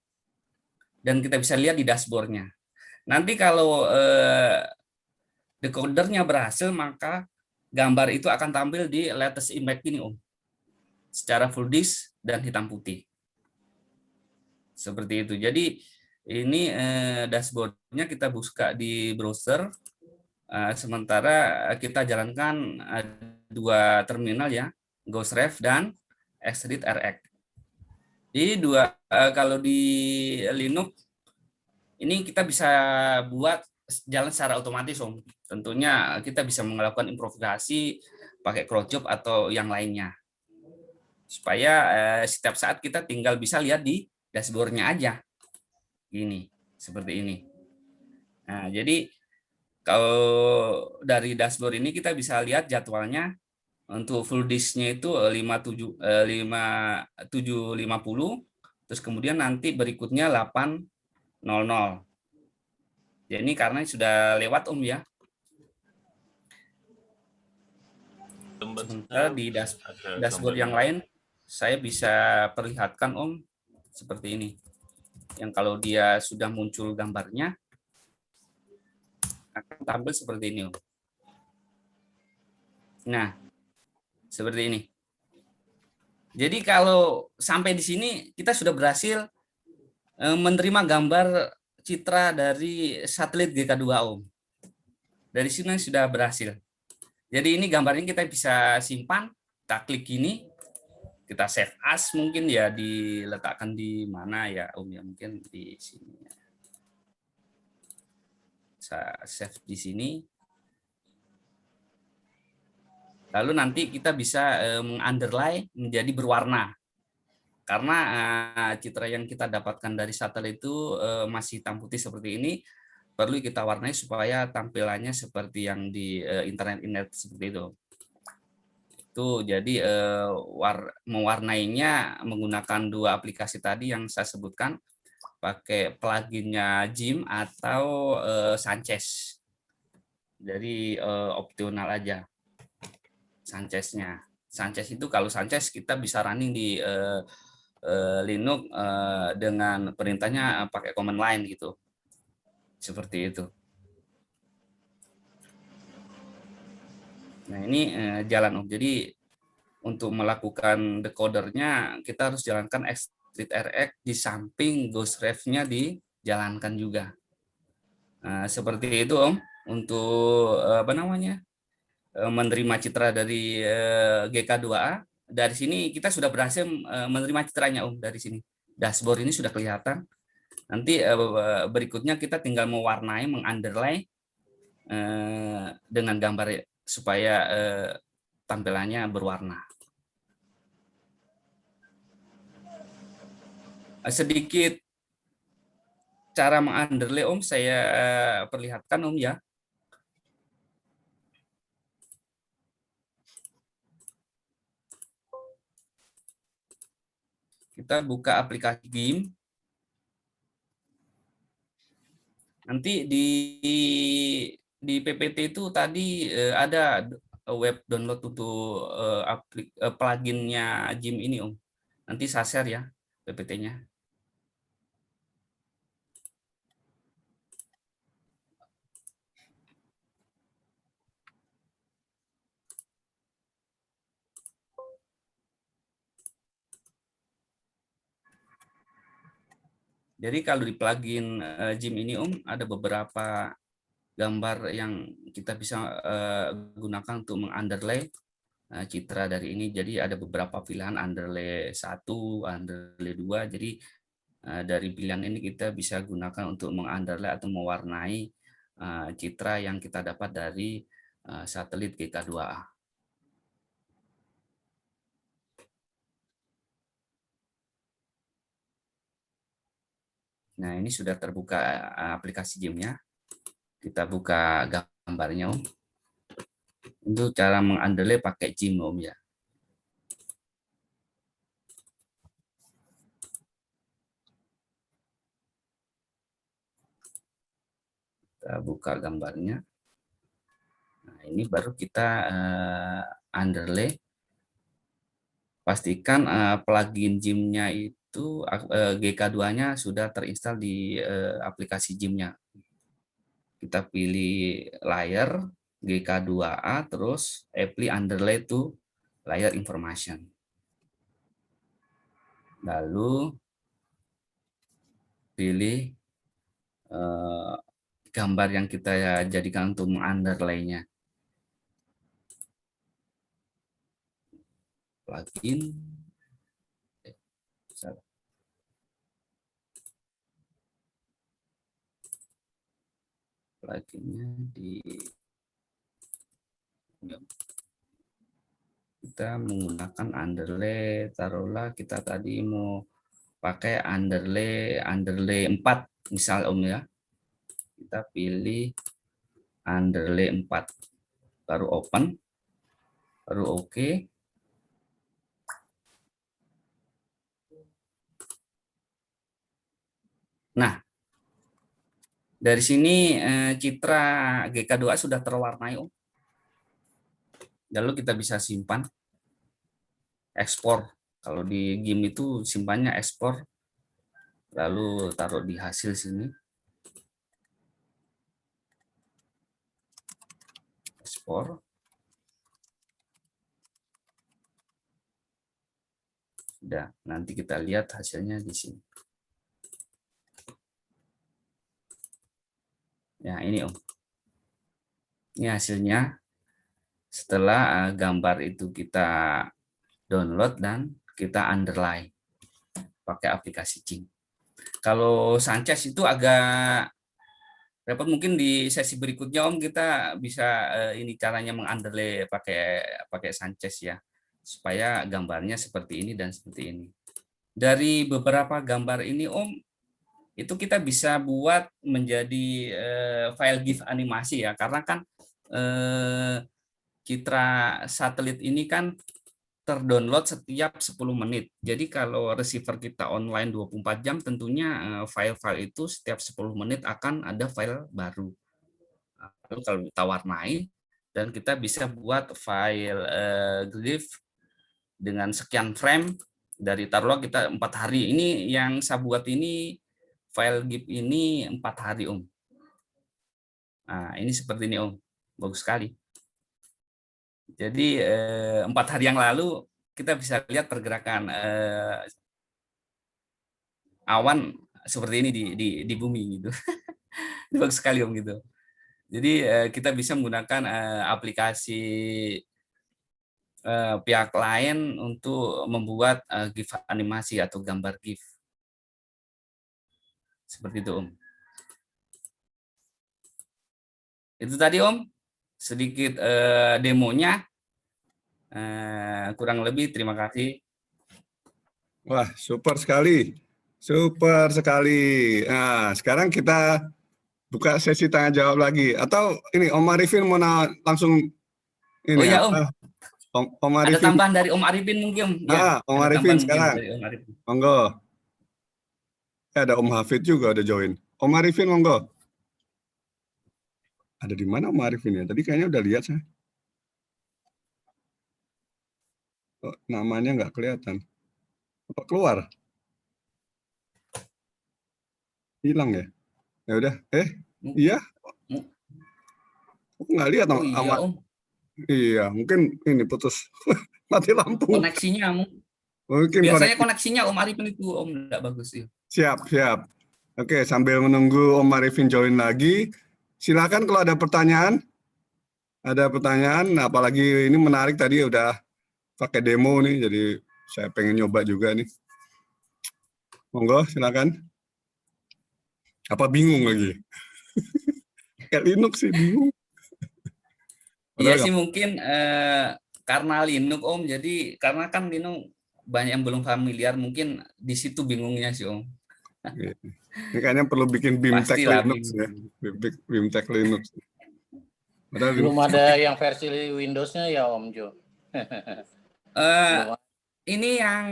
dan kita bisa lihat di dashboard-nya. Nanti kalau decodernya berhasil, maka gambar itu akan tampil di latest image ini Om. Secara full disk dan hitam putih. Seperti itu. Jadi ini dashboard-nya kita buka di browser. Sementara kita jalankan dua terminal ya, Ghostwave dan X-Street RX. Jadi kalau di Linux ini kita bisa buat jalan secara otomatis Om. Tentunya kita bisa melakukan improvisasi pakai cron job atau yang lainnya. Supaya setiap saat kita tinggal bisa lihat di dashboard-nya aja. Gini, seperti ini. Nah, jadi kalau dari dashboard ini kita bisa lihat jadwalnya untuk full disk-nya itu 5750, terus kemudian nanti berikutnya 800. Ya, ini karena sudah lewat Om ya. Sementara di dashboard yang lain saya bisa perlihatkan Om seperti ini. Yang kalau dia sudah muncul gambarnya akan tampil seperti ini Om. Nah, seperti ini. Jadi kalau sampai di sini kita sudah berhasil menerima gambar citra dari satelit GK2 Om. Dari sini sudah berhasil. Jadi ini gambarnya kita bisa simpan, kita klik ini, kita save as mungkin ya diletakkan di mana ya Om ya, mungkin di sini. Saya save di sini. Lalu nanti kita bisa meng-underline menjadi berwarna. Karena citra yang kita dapatkan dari satelit itu masih hitam putih seperti ini, perlu kita warnai supaya tampilannya seperti yang di internet seperti itu. Itu jadi mewarnainya menggunakan dua aplikasi tadi yang saya sebutkan, pakai pluginnya Jim atau Sanchez. Jadi opsional aja Sanchez-nya. Sanchez itu kalau Sanchez kita bisa running di Linux dengan perintahnya pakai command line gitu. Seperti itu. Nah, ini jalan Om. Jadi untuk melakukan decodernya kita harus jalankan XStreetRx di samping GhostRef-nya dijalankan juga. Nah, seperti itu Om untuk menerima citra dari GK2A. Dari sini kita sudah berhasil menerima citranya Om dari sini. Dashboard ini sudah kelihatan. Nanti berikutnya kita tinggal mewarnai, meng-underline dengan gambar supaya tampilannya berwarna. Sedikit cara meng-underlay Om saya perlihatkan Om ya. Kita buka aplikasi BIM. Nanti di PPT itu tadi ada web download untuk pluginnya Jim ini Om. Nanti saya share ya PPT-nya. Jadi kalau di plugin Jim ini Om ada beberapa gambar yang kita bisa gunakan untuk meng-underlay citra dari ini. Jadi ada beberapa pilihan underlay 1, underlay 2. Jadi dari pilihan ini kita bisa gunakan untuk meng-underlay atau mewarnai citra yang kita dapat dari satelit GK2A. Nah, ini sudah terbuka aplikasi Jim-nya. Kita buka gambarnya Om. Untuk cara meng-underlay pakai Jim Om ya. Kita buka gambarnya. Nah, ini baru kita underlay. Pastikan plugin Jim-nya itu GK2-nya sudah terinstall di aplikasi Jim-nya. Kita pilih layer GK2A terus apply underlay to layer information. Lalu pilih gambar yang kita jadikan untuk mengunderlay-nya. Plugin. Pluginnya kita menggunakan underlay, taruhlah kita tadi mau pakai underlay 4 misal Om ya. Kita pilih underlay 4, baru open, baru oke. Nah, dari sini citra GK2A sudah terwarnai Om. Lalu kita bisa simpan, ekspor. Kalau di game itu simpannya ekspor, lalu taruh di hasil sini. Ekspor. Sudah, nanti kita lihat hasilnya di sini. Ya, ini Om. Ini hasilnya setelah gambar itu kita download dan kita underline pakai aplikasi Cing. Kalau Sanchez itu agak repot, mungkin di sesi berikutnya Om kita bisa ini caranya mengunderlay pakai Sanchez ya, supaya gambarnya seperti ini dan seperti ini. Dari beberapa gambar ini Om, itu kita bisa buat menjadi file GIF animasi ya, karena kan Citra satelit ini kan terdownload setiap 10 menit. Jadi kalau receiver kita online 24 jam, tentunya file-file itu setiap 10 menit akan ada file baru. Lalu kalau kita warnai, dan kita bisa buat file GIF dengan sekian frame, dari taruhlah kita 4 hari. Ini yang saya buat ini, file GIF ini 4 hari Om. Nah, ini seperti ini Om, bagus sekali. Jadi 4 hari yang lalu kita bisa lihat pergerakan awan seperti ini di bumi gitu. Ini bagus sekali Om gitu. Jadi kita bisa menggunakan aplikasi pihak lain untuk membuat GIF animasi atau gambar GIF. Seperti itu Om. Itu tadi Om, sedikit demonya. Kurang lebih terima kasih. Wah, super sekali. Super sekali. Nah, sekarang kita buka sesi tanya jawab lagi. Atau ini Om Arifin mau langsung ini. Oh ya Om. Om Ada Arifin. tambahan dari Om Arifin mungkin. Ya, Om Arifin sekarang. Monggo. Ada Om Hafid juga ada join. Om Arifin monggo. Ada di mana Om Arifin ya? Tadi kayaknya udah lihat saya. Oh, namanya nggak kelihatan. Apa keluar? Hilang ya? Ya udah. Iya. Aku nggak lihat Oh, iya, Om. Iya, mungkin ini putus. Mati lampu. Koneksinya Mungkin biasanya koneksinya Om Arifin itu Om nggak bagus ya. Siap. Oke, sambil menunggu Om Arifin join lagi, silakan kalau ada pertanyaan. Ada pertanyaan, apalagi ini menarik tadi udah pakai demo nih, jadi saya pengen nyoba juga nih. Monggo, silakan. Apa bingung lagi? Kayak Linux sih bingung. Iya sih mungkin karena Linux Om, jadi karena kan Linux banyak yang belum familiar, mungkin di situ bingungnya sih Om. Ini kayaknya perlu bikin BIMTech Linux ya, BIMTech Linux. Belum ada yang versi Windows-nya ya Om Jo. Ini yang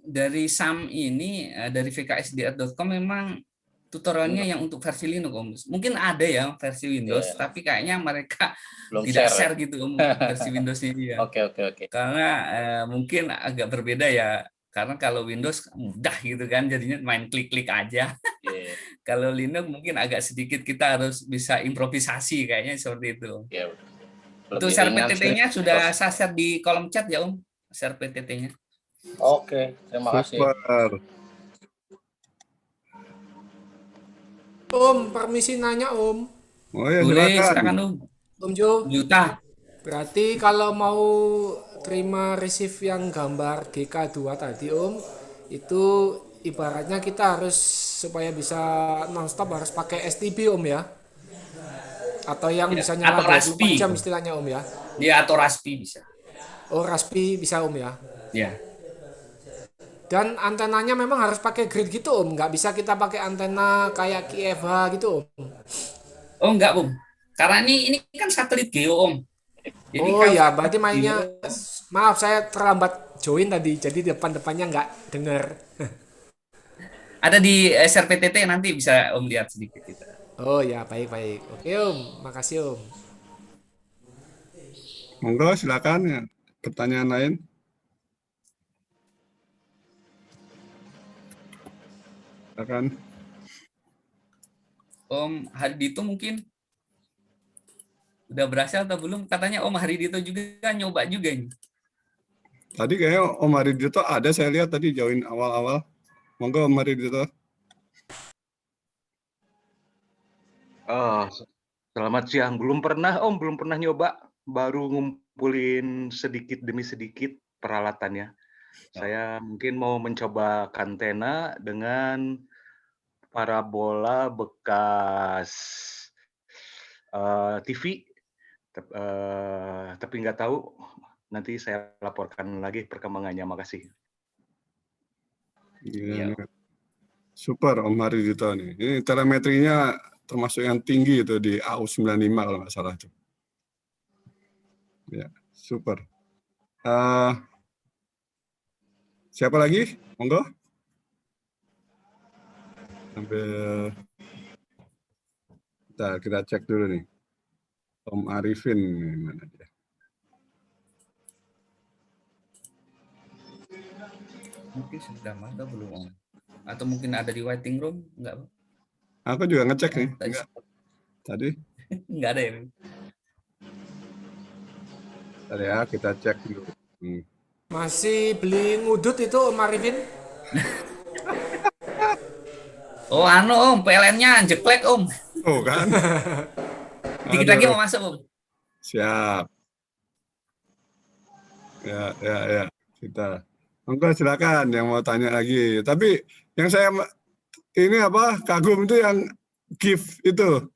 dari SAM ini, dari vksdr.com memang tutorialnya yang untuk versi Linux Om. Mungkin ada ya versi Windows, tapi kayaknya mereka belum tidak share gitu Om, versi Windows ini ya. Oke. Karena mungkin agak berbeda ya. Karena kalau Windows mudah gitu kan, jadinya main klik-klik aja. Kalau Linux mungkin agak sedikit kita harus bisa improvisasi kayaknya seperti itu. Ya, untuk share PTT-nya sudah saya share di kolom chat ya Om, share PTT-nya. Oke, terima kasih. Super. Om, permisi nanya Om. Oh ya, boleh, silakan Om Jo. Juta. Berarti kalau mau terima receive yang gambar GK2 tadi Om, itu ibaratnya kita harus supaya bisa nonstop harus pakai STB Om ya? Atau yang ya, bisa nyala 24 jam istilahnya Om ya? Dia atau Raspi bisa. Oh, Raspi bisa Om ya? Ya. Dan antenanya memang harus pakai grid gitu Om, nggak bisa kita pakai antena kayak QFH gitu Om? Oh enggak Om, karena ini kan satelit geo Om. Jadi ya, berarti mainnya, maaf saya terlambat join tadi, jadi depan-depannya nggak dengar. Ada di SRPTT nanti bisa Om lihat sedikit kita. Oh ya, baik. Oke Om, makasih Om. Monggo silakan ya. Pertanyaan lain. Silakan. Om Hardito mungkin udah berhasil atau belum? Katanya Om Hardito juga nyoba juga ini. Tadi kayaknya Om Haridito ada, saya lihat tadi join awal-awal. Monggo Om Haridito. Oh, selamat siang. Belum pernah nyoba. Baru ngumpulin sedikit demi sedikit peralatannya. Saya mungkin mau mencoba antena dengan parabola bekas TV, tapi nggak tahu. Nanti saya laporkan lagi perkembangannya. Makasih. Iya. Super Om Haridito nih. Ini telemetrinya termasuk yang tinggi itu di AU95 kalau nggak salah itu. Ya, super. Siapa lagi? Monggo. Sambil kita cek dulu nih. Om Arifin mana dia? Mungkin sudah ada belum Om? Atau mungkin ada di waiting room? Enggak? Aku juga ngecek nih. Tadi. Enggak. Tadi? Enggak ada ya? Tadi ya, kita cek dulu. Masih beli ngudut itu Om Arifin? Oh Om, PLN-nya jeklek Om. Oh kan? Dikit lagi mau masuk Om. Siap. Ya. Kita. Monggo silakan yang mau tanya lagi. Tapi yang saya ini kagum itu yang GIF itu.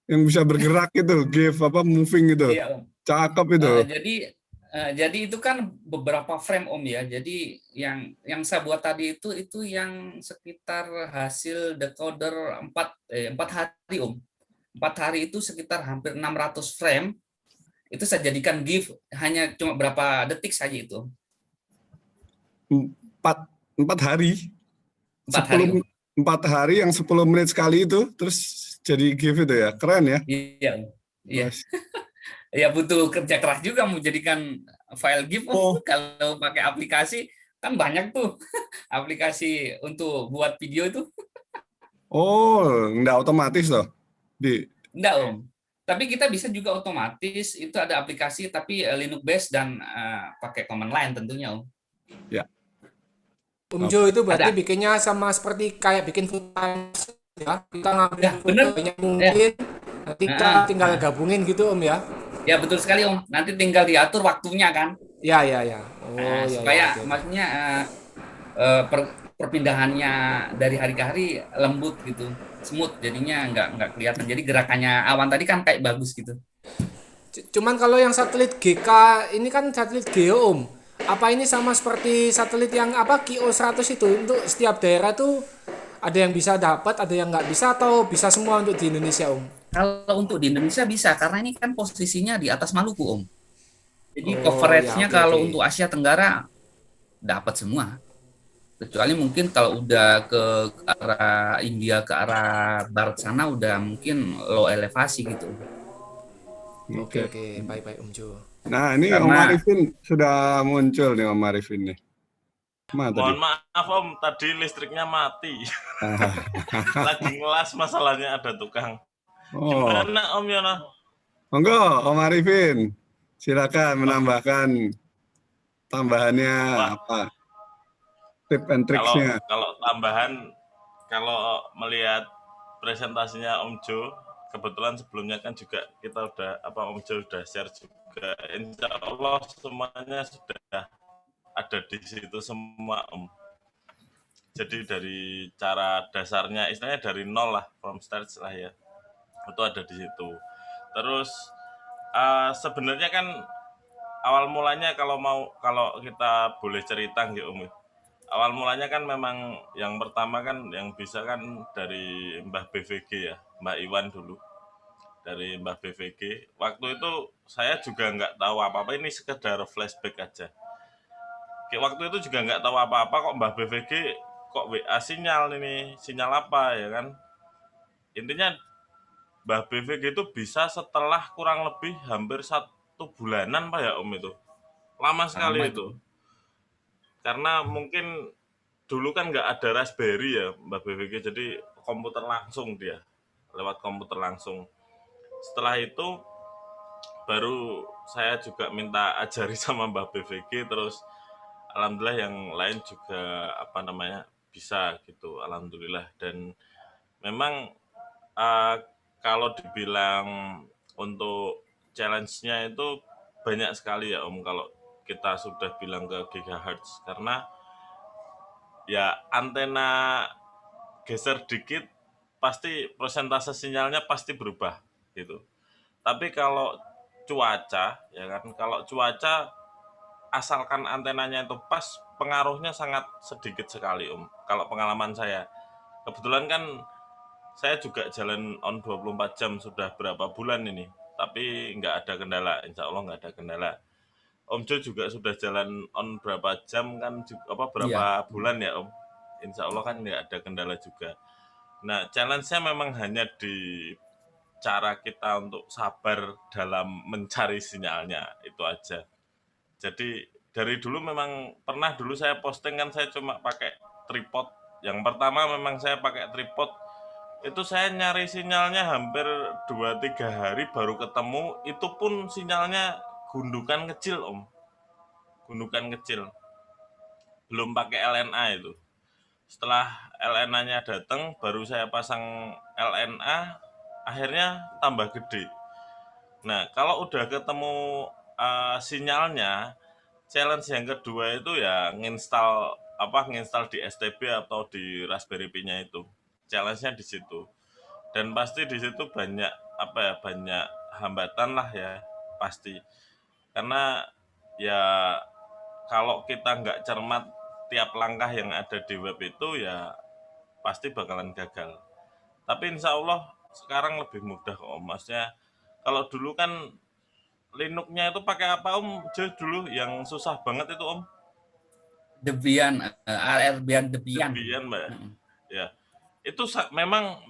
Yang bisa bergerak itu, GIF moving itu. Iya, Om. Cakep itu. Jadi itu kan beberapa frame Om ya. Jadi yang saya buat tadi itu yang sekitar hasil decoder 4 hari Om. 4 hari itu sekitar hampir 600 frame. Itu saya jadikan GIF hanya cuma berapa detik saja itu. 4 hari. 4 hari. 4 hari yang 10 menit sekali itu terus jadi GIF itu ya. Keren ya? Iya. Iya. Ya butuh kerja keras juga menjadikan file GIF kalau pakai aplikasi kan banyak tuh aplikasi untuk buat video itu. Oh, enggak otomatis loh. Enggak Om. Tapi kita bisa juga otomatis, itu ada aplikasi tapi Linux based dan pakai command line tentunya Om. Ya. Om Jo itu berarti bikinnya sama seperti kayak bikin footage ya. Kita ngambil foto banyak mungkin, nanti kita tinggal gabungin gitu Om ya. Ya betul sekali Om. Nanti tinggal diatur waktunya kan. Ya. Oh, supaya maksudnya perpindahannya dari hari ke hari lembut gitu, smooth, jadinya nggak kelihatan. Jadi gerakannya awan tadi kan kayak bagus gitu. Cuman kalau yang satelit GK ini kan satelit geo Om. Apa ini sama seperti satelit yang QO100 itu untuk setiap daerah tuh ada yang bisa dapat, ada yang nggak bisa, atau bisa semua untuk di Indonesia Om? Kalau untuk di Indonesia bisa, karena ini kan posisinya di atas Maluku Om. Jadi coverage-nya kalau untuk Asia Tenggara dapat semua. Kecuali mungkin kalau udah ke arah India, ke arah barat sana udah mungkin low elevasi gitu. Oke, baik Om Jo. Nah ini Om Arifin sudah muncul nih Om Arifin nih. Mohon maaf Om, tadi listriknya mati. Lagi ngelas masalahnya ada tukang. Gimana Om Yono? Monggo Om Arifin, silakan menambahkan tambahannya apa? Tip and tricksnya. Kalau tambahan, kalau melihat presentasinya Om Jo, kebetulan sebelumnya kan juga kita udah Om Jo udah share juga. Insya Allah semuanya sudah ada di situ semua Om. Jadi dari cara dasarnya, istilahnya dari nol lah, from start lah ya, itu ada di situ. Terus sebenarnya kan awal mulanya kalau kita boleh cerita gitu Om. Awal mulanya kan memang yang pertama kan yang bisa kan dari Mbah BVG ya, Mbak Iwan dulu. Dari Mbah BVG. Waktu itu saya juga nggak tahu apa-apa, ini sekedar flashback aja. Waktu itu juga nggak tahu apa-apa kok Mbah BVG kok WA sinyal apa ya kan. Intinya Mbah BVG itu bisa setelah kurang lebih hampir bulanan Pak ya Om itu. Lama sekali Lama itu. Karena mungkin dulu kan nggak ada Raspberry ya Mbak BVG, jadi komputer langsung dia, lewat komputer langsung. Setelah itu baru saya juga minta ajari sama Mbak BVG, terus alhamdulillah yang lain juga apa namanya bisa gitu, alhamdulillah. Dan memang kalau dibilang untuk challenge-nya itu banyak sekali ya Om kalau kita sudah bilang ke gigahertz, karena ya antena geser dikit pasti persentase sinyalnya pasti berubah gitu. Tapi kalau cuaca ya kan, kalau cuaca asalkan antenanya itu pas, pengaruhnya sangat sedikit sekali Om. Kalau pengalaman saya, kebetulan kan saya juga jalan on 24 jam sudah berapa bulan ini, tapi nggak ada kendala, insya Allah nggak ada kendala. Om Jo juga sudah jalan on berapa jam kan, berapa bulan ya Om, insya Allah kan nggak ada kendala juga. Nah, challenge-nya memang hanya di cara kita untuk sabar dalam mencari sinyalnya, itu aja. Jadi dari dulu memang pernah dulu saya posting kan, saya cuma pakai tripod. Yang pertama memang saya pakai tripod, itu saya nyari sinyalnya hampir 2-3 hari baru ketemu, itu pun sinyalnya gundukan kecil Om. Gundukan kecil. Belum pakai LNA itu. Setelah LNA-nya datang, baru saya pasang LNA, akhirnya tambah gede. Nah, kalau udah ketemu sinyalnya, challenge yang kedua itu ya nginstal di STB atau di Raspberry Pi-nya itu. Challenge-nya di situ. Dan pasti di situ banyak banyak hambatan lah ya, pasti. Karena ya kalau kita nggak cermat tiap langkah yang ada di web itu ya pasti bakalan gagal. Tapi insya Allah sekarang lebih mudah Om. Maksudnya kalau dulu kan Linux-nya itu pakai apa Om? Jadi dulu yang susah banget itu Om? Debian, Debian. Debian Mbak. Ya. Itu memang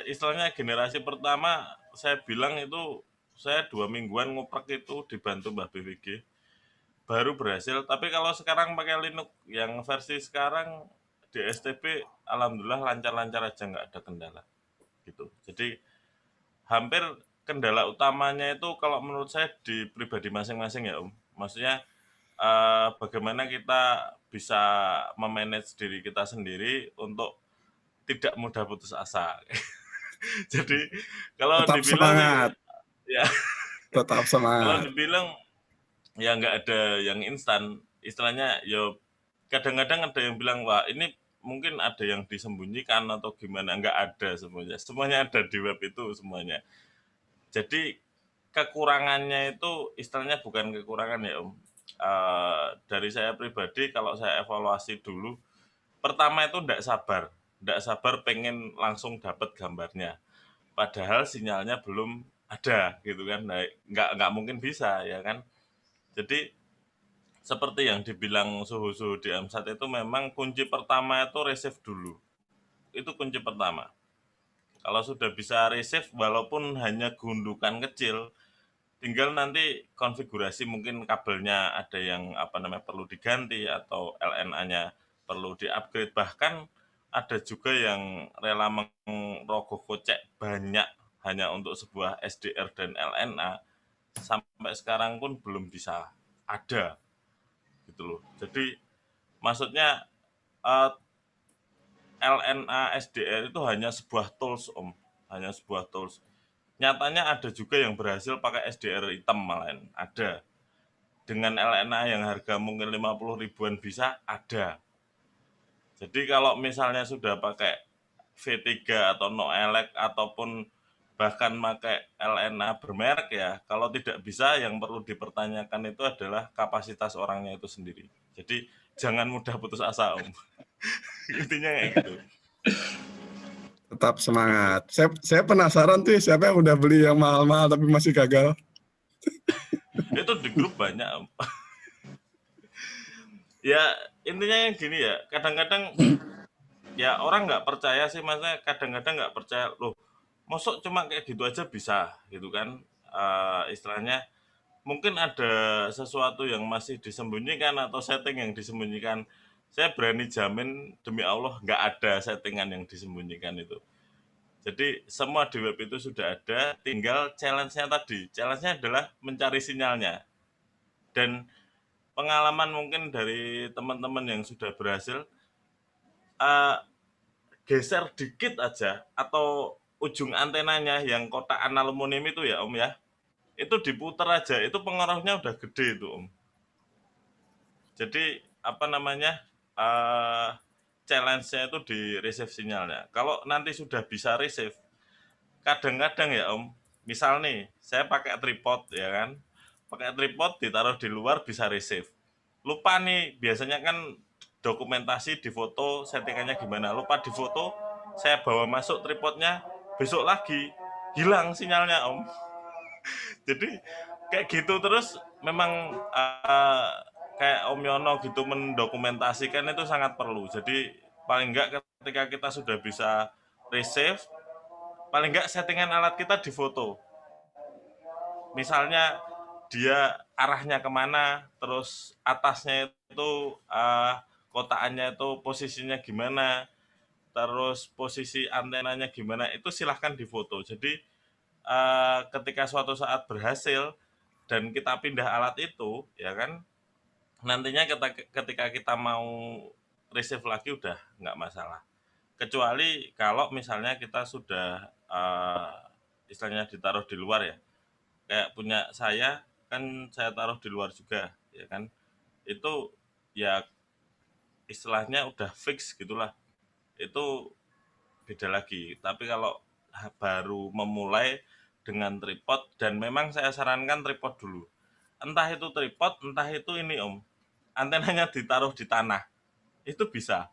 istilahnya generasi pertama saya bilang itu saya 2 mingguan ngoprek itu dibantu Mbak BVG. Baru berhasil. Tapi kalau sekarang pakai Linux yang versi sekarang di STB, alhamdulillah lancar-lancar aja, nggak ada kendala gitu. Jadi hampir kendala utamanya itu kalau menurut saya di pribadi masing-masing ya Om. Maksudnya bagaimana kita bisa memanage diri kita sendiri untuk tidak mudah putus asa. Jadi kalau Tetap dibilang semangat. Ya Tetap kalau semangat. dibilang ya nggak ada yang instan, istilahnya yo kadang-kadang ada yang bilang wah ini mungkin ada yang disembunyikan atau gimana, nggak ada, semuanya ada di web itu semuanya. Jadi kekurangannya itu istilahnya bukan kekurangan ya Om. Dari saya pribadi kalau saya evaluasi dulu, pertama itu nggak sabar pengen langsung dapat gambarnya, padahal sinyalnya belum ada gitu kan. Nah, nggak mungkin bisa ya kan. Jadi seperti yang dibilang suhu-suhu di Amsat itu memang kunci pertama itu receive dulu. Itu kunci pertama. Kalau sudah bisa receive walaupun hanya gundukan kecil, tinggal nanti konfigurasi, mungkin kabelnya ada yang perlu diganti atau LNA-nya perlu di-upgrade. Bahkan ada juga yang rela merogoh kocek banyak hanya untuk sebuah SDR dan LNA. Sampai sekarang pun belum bisa ada gitu loh. Jadi maksudnya LNA SDR itu hanya sebuah tools Om, hanya sebuah tools. Nyatanya ada juga yang berhasil pakai SDR hitam malahan, ada. Dengan LNA yang harga mungkin 50 ribuan bisa, ada. Jadi kalau misalnya sudah pakai V3 atau Noelec ataupun bahkan pakai LNA bermerek ya, kalau tidak bisa, yang perlu dipertanyakan itu adalah kapasitas orangnya itu sendiri. Jadi jangan mudah putus asa Om. Intinya kayak gitu. Tetap semangat. Saya penasaran tuh siapa yang udah beli yang mahal-mahal tapi masih gagal. Itu di grup banyak Om. Ya intinya yang gini ya, kadang-kadang ya orang nggak percaya sih, maksudnya kadang-kadang nggak percaya loh, mosok cuma kayak gitu aja bisa gitu kan. istilahnya mungkin ada sesuatu yang masih disembunyikan atau setting yang disembunyikan. Saya berani jamin demi Allah nggak ada settingan yang disembunyikan itu. Jadi semua di web itu sudah ada, tinggal challenge-nya tadi. Challenge-nya adalah mencari sinyalnya. Dan pengalaman mungkin dari teman-teman yang sudah berhasil, eh, geser dikit aja atau ujung antenanya yang kotakan aluminium itu ya Om ya, itu diputar aja, itu pengaruhnya udah gede itu Om. Jadi apa namanya, challenge-nya itu di receive sinyalnya. Kalau nanti sudah bisa receive, kadang-kadang ya Om, misal nih saya pakai tripod ya kan, pakai tripod ditaruh di luar bisa receive. Lupa nih, biasanya kan dokumentasi di foto settingannya gimana, lupa di foto, saya bawa masuk tripodnya, besok lagi hilang sinyalnya Om. Jadi kayak gitu terus memang kayak Om Yono gitu mendokumentasikan itu sangat perlu. Jadi paling enggak ketika kita sudah bisa receive, paling enggak settingan alat kita difoto. Misalnya dia arahnya kemana, terus atasnya itu kotaannya itu posisinya gimana, terus posisi antenanya gimana, itu silahkan difoto. Jadi ketika suatu saat berhasil dan kita pindah alat itu, ya kan, nantinya ketika kita mau receive lagi udah nggak masalah. Kecuali kalau misalnya kita sudah istilahnya ditaruh di luar ya, kayak punya saya kan saya taruh di luar juga, ya kan, itu ya istilahnya udah fix gitulah, itu beda lagi. Tapi kalau baru memulai dengan tripod, dan memang saya sarankan tripod dulu. Entah itu tripod, entah itu ini Om, antenanya ditaruh di tanah, itu bisa.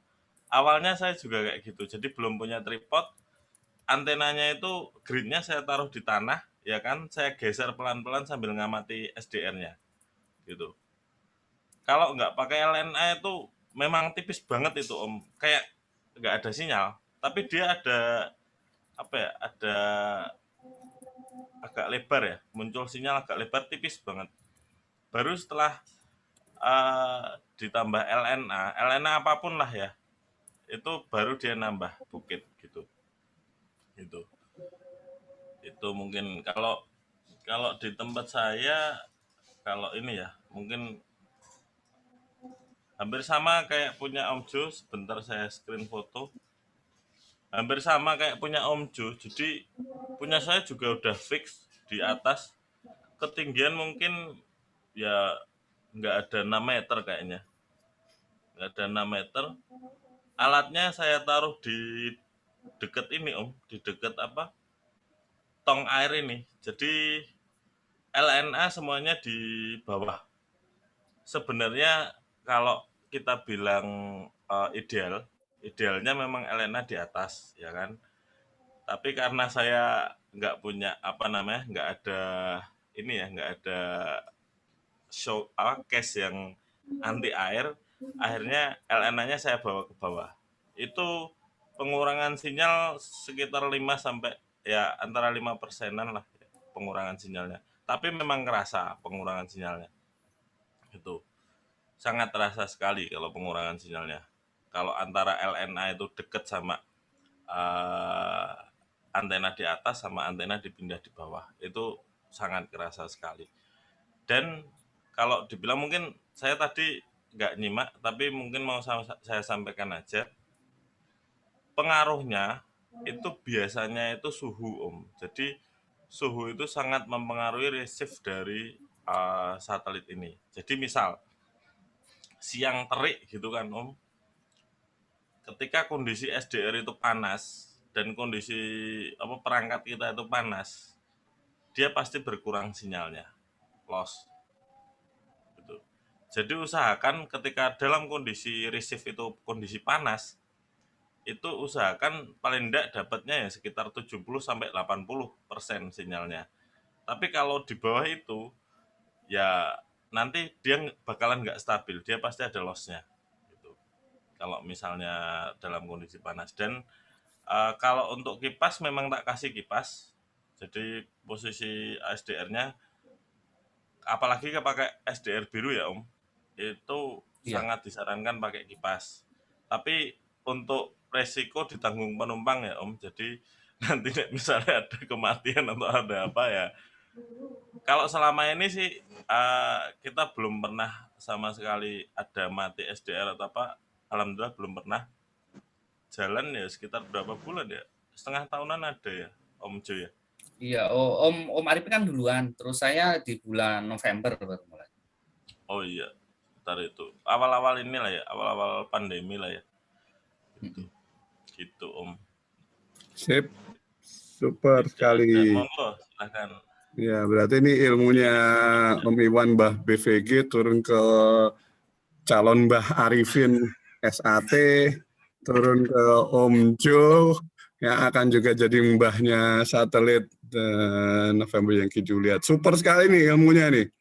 Awalnya saya juga kayak gitu, jadi belum punya tripod, antenanya itu gridnya saya taruh di tanah, ya kan, saya geser pelan-pelan sambil ngamati SDR-nya, gitu. Kalau nggak pakai LNA itu memang tipis banget itu Om, kayak nggak ada sinyal, tapi dia ada apa ya, ada agak lebar ya, muncul sinyal agak lebar tipis banget. Baru setelah ditambah LNA apapun lah ya, itu baru dia nambah bukit gitu. Itu mungkin kalau di tempat saya, kalau ini ya mungkin hampir sama kayak punya Om Jo. Sebentar saya screen foto. Hampir sama kayak punya Om Jo. Jadi punya saya juga udah fix di atas. Ketinggian mungkin ya nggak ada 6 meter kayaknya. Nggak ada 6 meter. Alatnya saya taruh di deket ini Om. Di deket apa? Tong air ini. Jadi LNA semuanya di bawah. Sebenarnya kalau kita bilang idealnya memang LNA di atas, ya kan. Tapi karena saya nggak punya nggak ada ini ya, nggak ada case yang anti air, akhirnya LNA-nya saya bawa ke bawah. Itu pengurangan sinyal sekitar 5 sampai ya antara 5%-an lah pengurangan sinyalnya. Tapi memang kerasa pengurangan sinyalnya. Itu sangat terasa sekali kalau pengurangan sinyalnya. Kalau antara LNA itu dekat sama antena di atas sama antena dipindah di bawah, itu sangat kerasa sekali. Dan kalau dibilang, mungkin saya tadi nggak nyimak, tapi mungkin mau saya sampaikan aja, pengaruhnya itu biasanya itu suhu Om. Jadi suhu itu sangat mempengaruhi receive dari satelit ini. Jadi misal siang terik gitu kan Om, ketika kondisi SDR itu panas dan kondisi perangkat kita itu panas, dia pasti berkurang sinyalnya, loss. Gitu. Jadi usahakan ketika dalam kondisi receive itu kondisi panas, itu usahakan paling tidak dapatnya ya sekitar 70-80% sinyalnya. Tapi kalau di bawah itu, ya nanti dia bakalan nggak stabil, dia pasti ada loss-nya. Gitu. Kalau misalnya dalam kondisi panas. Dan kalau untuk kipas memang tak kasih kipas, Jadi posisi SDR-nya, apalagi pakai SDR biru ya Om, itu Iya. sangat disarankan pakai kipas. Tapi untuk resiko ditanggung penumpang ya Om, jadi nanti misalnya ada kematian atau ada apa ya. Kalau selama ini sih kita belum pernah sama sekali ada mati SDR atau apa, alhamdulillah belum pernah. Jalan ya sekitar berapa bulan ya? Setengah tahunan ada ya Om Jo ya? Iya, Om Arif kan duluan, terus saya di bulan November baru mulai. Oh iya, sekitar itu. Awal-awal inilah ya, awal-awal pandemi lah ya. Gitu Om. Sip, super sekali. Monggo, silahkan. Ya, berarti ini ilmunya Om Iwan Mbah BVG turun ke calon Mbah Arifin SAT, turun ke Om Jo, yang akan juga jadi mbahnya satelit November Yankee Juliet. Super sekali nih ilmunya nih.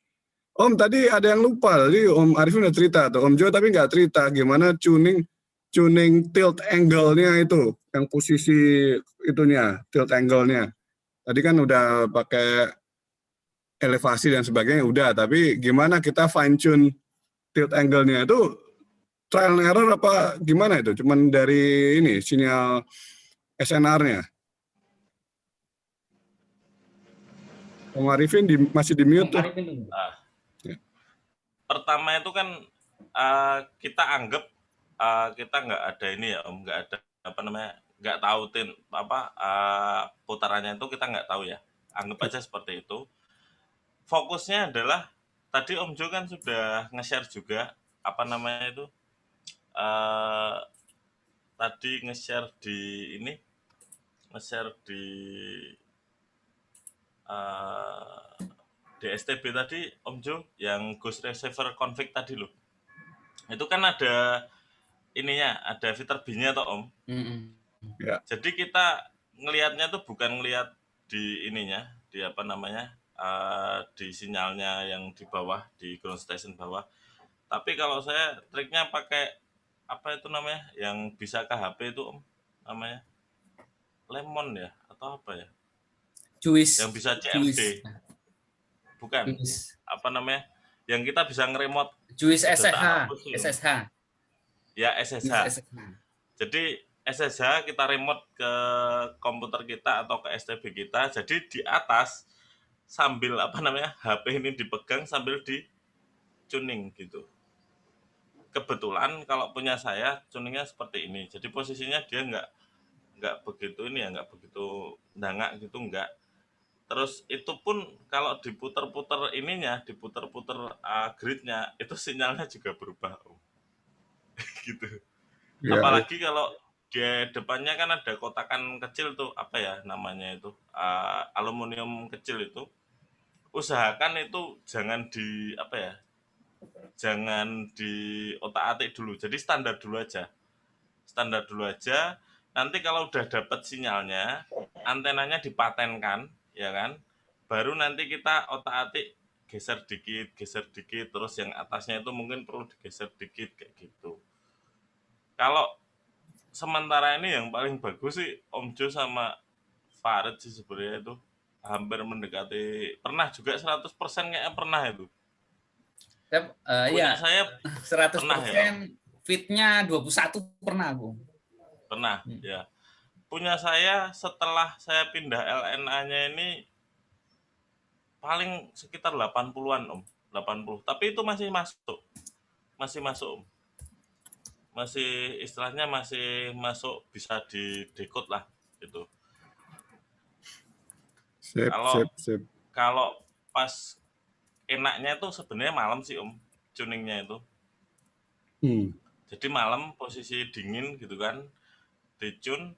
Om, tadi ada yang lupa, tadi Om Arifin udah cerita, atau Om Jo tapi nggak cerita gimana tuning tilt angle-nya itu, yang posisi itunya, tilt angle-nya. Tadi kan udah pakai elevasi dan sebagainya udah, tapi gimana kita fine tune tilt angle-nya itu trial and error apa gimana itu? Cuman dari ini sinyal SNR-nya. Om Arifin masih di mute tuh. Pertama itu kan kita anggap kita nggak ada ini ya Om, nggak ada apa namanya, nggak tahu putarannya itu kita nggak tahu ya. Anggap aja seperti itu. Fokusnya adalah tadi Om Jo kan sudah nge-share juga apa namanya itu tadi nge-share di ini, nge-share di DSTB tadi Om Jo yang Ghost Receiver config tadi loh. Itu kan ada ininya, ada fitur B-nya toh Om. Ya. Jadi kita ngelihatnya tuh bukan ngelihat di ininya, di apa namanya, di sinyalnya yang di bawah, di ground station bawah. Tapi kalau saya triknya pakai apa itu namanya, yang bisa ke HP itu Om, namanya Lemon ya atau apa ya? Juice. Yang bisa CFD. Bukan. Juice. Apa namanya? Yang kita bisa nge-remote. Juice SSH. SSH. Ya SSH. Jadi SSH kita remote ke komputer kita atau ke STB kita. Jadi di atas sambil apa namanya, HP ini dipegang sambil di tuning gitu. Kebetulan kalau punya saya tuningnya seperti ini. Jadi posisinya dia nggak begitu ini ya, nggak begitu dangak gitu, nggak. Terus itu pun kalau diputer-puter ininya, diputer-puter gridnya, itu sinyalnya juga berubah Om. Gitu. Ya. Apalagi kalau di depannya kan ada kotakan kecil tuh, apa ya namanya itu, aluminium kecil itu. Usahakan itu jangan di apa ya, jangan di otak-atik dulu. Jadi standar dulu aja. Standar dulu aja. Nanti kalau udah dapat sinyalnya, antenanya dipatenkan, ya kan? Baru nanti kita otak-atik geser dikit, terus yang atasnya itu mungkin perlu digeser dikit kayak gitu. Kalau sementara ini yang paling bagus sih Om Jo sama Farid sih sebenarnya itu hampir mendekati, pernah juga 100% kayaknya pernah itu. Iya, saya 100% pernah ya. fitnya 21 pernah aku. Pernah, ya. Punya saya setelah saya pindah LNA-nya ini paling sekitar 80-an Om, 80. Tapi itu masih masuk. Masih masuk Om. Masih istilahnya masih masuk, bisa didekode lah gitu. Sip. Kalau pas enaknya itu sebenarnya malam sih Om, tuningnya itu. Jadi malam posisi dingin gitu kan, ditune.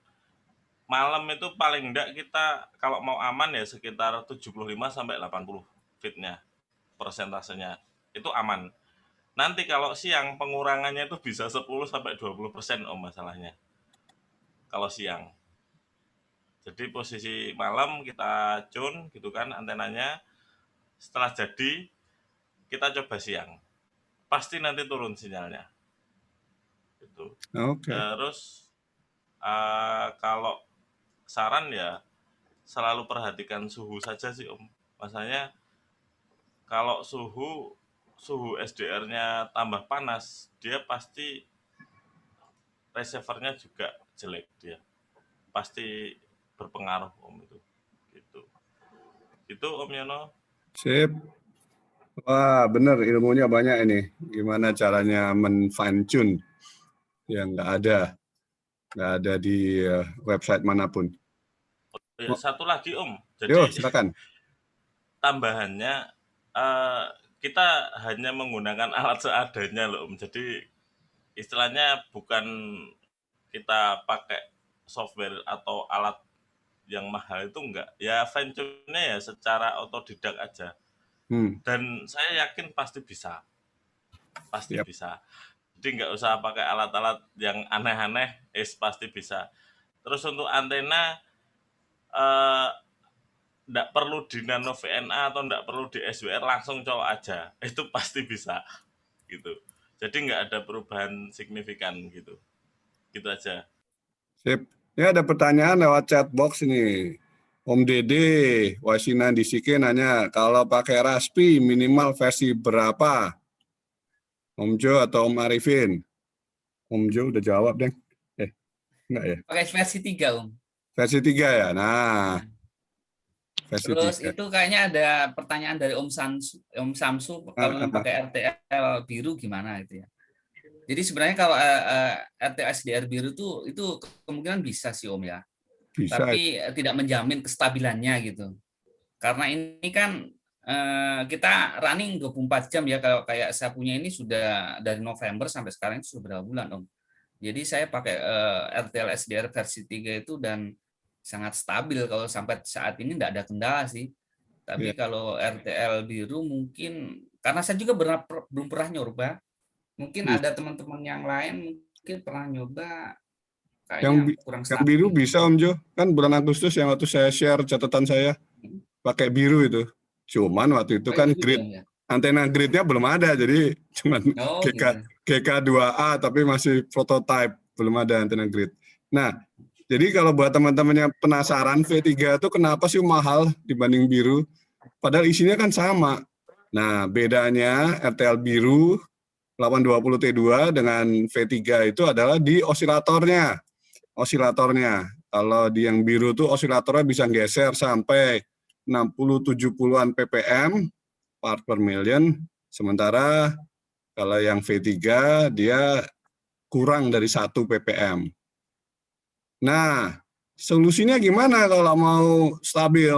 Malam itu paling enggak kita kalau mau aman ya sekitar 75-80 fitnya, persentasenya itu aman. Nanti kalau siang pengurangannya itu bisa 10-20% Om masalahnya. Kalau siang. Jadi posisi malam kita tune gitu kan antenanya. Setelah jadi kita coba siang. Pasti nanti turun sinyalnya. Gitu. Oke. Terus kalau saran ya selalu perhatikan suhu saja sih Om. Masanya kalau suhu SDR-nya tambah panas, dia pasti receiver-nya juga jelek dia. Pasti berpengaruh Om itu. Gitu. Itu Om Yono. Sip. Wah, bener ilmunya banyak ini. Gimana caranya men-fine tune yang nggak ada di website manapun. Ya, satu lagi Om. Jadi Yo, silakan. tambahannya kita hanya menggunakan alat seadanya loh Om. Jadi istilahnya bukan kita pakai software atau alat yang mahal itu enggak. Ya fine tune-nya ya secara otodidak aja. Dan saya yakin pasti bisa. Pasti Yap. bisa. Jadi nggak usah pakai alat-alat yang aneh-aneh, pasti bisa. Terus untuk antena nggak perlu di nano VNA atau nggak perlu di SWR, langsung colok aja. Itu pasti bisa. Gitu. Jadi nggak ada perubahan signifikan gitu. Gitu aja. Sip. Ini ada pertanyaan lewat chat box ini. Om Dede, Wasina DCK nanya, kalau pakai Raspi minimal versi berapa? Om Jo atau Om Arifin? Om Jo udah jawab, Deng. Enggak ya? Pakai versi 3 Om. Versi 3 ya? Nah, versi Terus 3. itu kayaknya ada pertanyaan dari Om Samsu kalau pakai RTL biru gimana itu ya. Jadi sebenarnya kalau RTL SDR biru itu kemungkinan bisa sih Om ya. Bisa. Tapi tidak menjamin kestabilannya gitu. Karena ini kan kita running 24 jam ya, kalau kayak saya punya ini sudah dari November sampai sekarang itu sudah berapa bulan Om. Jadi saya pakai RTL SDR versi 3 itu dan sangat stabil, kalau sampai saat ini tidak ada kendala sih. Tapi kalau RTL biru mungkin, karena saya juga belum pernah nyoba, mungkin ada teman-teman yang lain mungkin pernah nyoba. Yang biru bisa Om Jo, kan bulan Agustus yang waktu saya share catatan saya pakai biru itu. Cuman waktu itu kan grid antena gridnya belum ada, jadi cuman GK2A tapi masih prototype, belum ada antena grid. Nah, jadi kalau buat teman-teman yang penasaran V3 itu kenapa sih mahal dibanding biru? Padahal isinya kan sama. Nah, bedanya RTL biru 820T2 dengan V3 itu adalah di osilatornya. Kalau di yang biru tuh osilatornya bisa geser sampai 60-70-an ppm part per million, sementara kalau yang V3 dia kurang dari 1 ppm. Nah, solusinya gimana kalau mau stabil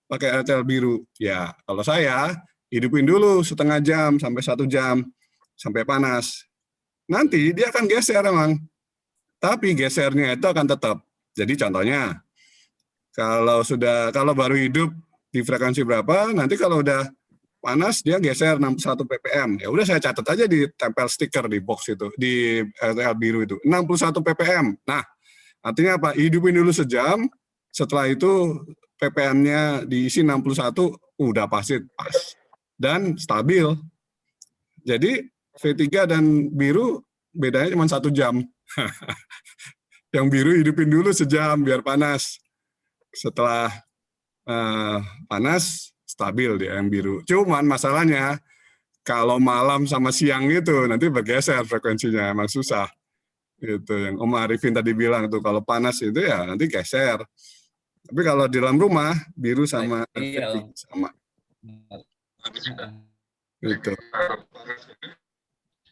pakai RTL biru? Ya, kalau saya hidupin dulu setengah jam sampai 1 jam sampai panas. Nanti dia akan geser emang. Tapi gesernya itu akan tetap. Jadi contohnya, kalau baru hidup di frekuensi berapa, nanti kalau udah panas dia geser 61 ppm. Ya udah saya catat aja di tempel stiker di box itu, di RTL biru itu, 61 ppm. Nah, artinya apa? Hidupin dulu sejam, setelah itu ppm-nya diisi 61, udah pasti pas dan stabil. Jadi V3 dan biru bedanya cuma 1 jam. Yang biru hidupin dulu sejam biar panas. Setelah panas, stabil dia yang biru. Cuman masalahnya, kalau malam sama siang itu nanti bergeser frekuensinya, emang susah. Itu yang Om Arifin tadi bilang tuh, kalau panas itu ya nanti geser. Tapi kalau di dalam rumah, biru sama sama. Gitu.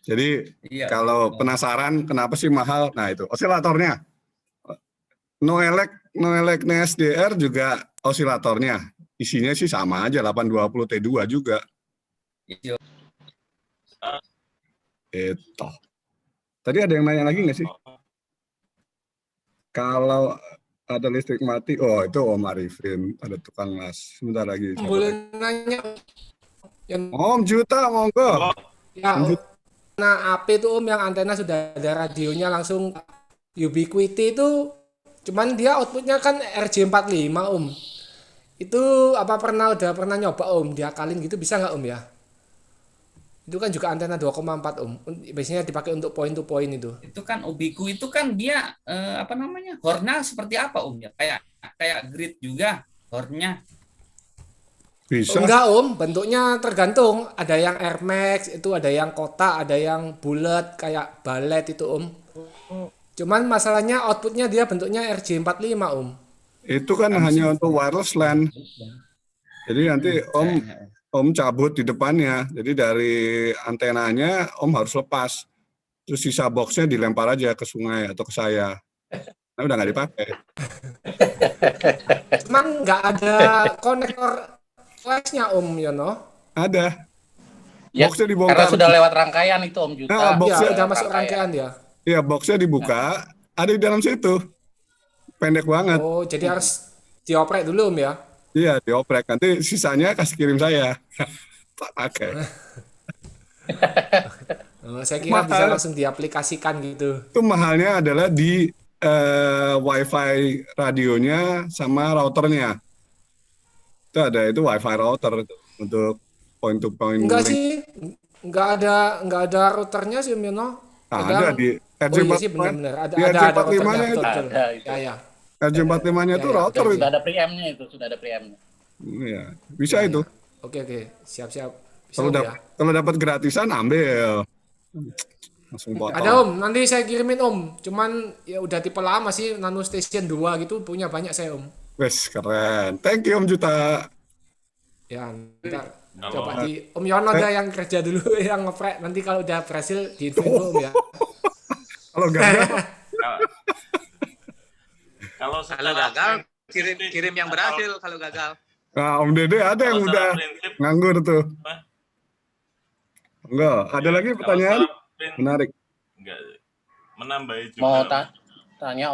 Jadi kalau penasaran kenapa sih mahal, nah itu osilatornya. Noelec NSDR juga osilatornya. Isinya sih sama aja, 820T2 juga. Itu. Tadi ada yang nanya lagi nggak sih? Kalau ada listrik mati, oh itu Om Arifin, ada tukang las. Sebentar lagi. Boleh nanya? Om Juta, monggo. Ya, nah AP itu Om yang antena sudah ada radionya langsung Ubiquiti itu, cuman dia outputnya kan RJ45 Om. Itu apa udah pernah nyoba Om diakalin gitu, bisa nggak Om ya? Itu kan juga antena 2,4 Om. Biasanya dipakai untuk point to point itu. Itu kan Ubiku itu kan dia Hornal seperti apa Om ya? Kayak grid juga hornya. Bisa. Enggak bentuknya tergantung. Ada yang Air Max, itu ada yang kotak, ada yang bulat kayak balet itu Cuman masalahnya outputnya dia bentuknya RJ45 Itu kan hanya untuk wireless LAN. Jadi nanti Om cabut di depannya. Jadi dari antenanya Om harus lepas. Terus sisa boxnya dilempar aja ke sungai atau ke saya. Nah, udah nggak dipakai. Cuman nggak ada konektor flashnya Yono. Ada. Ya, Boxnya karena dibongkar. sudah lewat rangkaian itu juga. Nah, Iya, boxnya udah masuk rangkaian ya. Iya, boxnya dibuka, ada di dalam situ. Pendek banget. Oh, jadi harus dioprek dulu ya. Iya, dioprek. Nanti sisanya kasih kirim saya. Tak pakai. Saya kira bisa Mahal. langsung diaplikasikan gitu. Itu mahalnya adalah di WiFi radionya sama routernya. Itu ada itu WiFi router itu, untuk point to point. Enggak link. sih, enggak ada routernya sih Yono. Ada di Oh iya sih RJ45. benar-benar ada Di routernya RJ45-nya itu. betul. Ada itu. Ya. RJ45-nya itu Ya, ya. router. Sudah ada preamp-nya itu, sudah ada preamp-nya. Iya, bisa itu. Oke, siap-siap. Bisa, Kalau Om, ya. kalau dapat gratisan ambil. Langsung potong. Ada nanti saya kirimin Cuman ya udah tipe lama sih, Nano Station 2 gitu punya banyak saya Wes, keren. Thank you Om Juta. Ya, ntar Kalau- coba di Yono ada yang kerja dulu yang ngeprek. Nanti kalau udah berhasil di info ya. Kalau gagal, Kalau Kalau secara gagal, prinsip kirim yang atau berhasil kalau gagal. nah Om Dede ada yang kalau udah secara prinsip, nganggur tuh. apa? Enggak, ada Ya, lagi kalau pertanyaan? secara prinsip, Menarik. enggak, menambahi juga. Mau tanya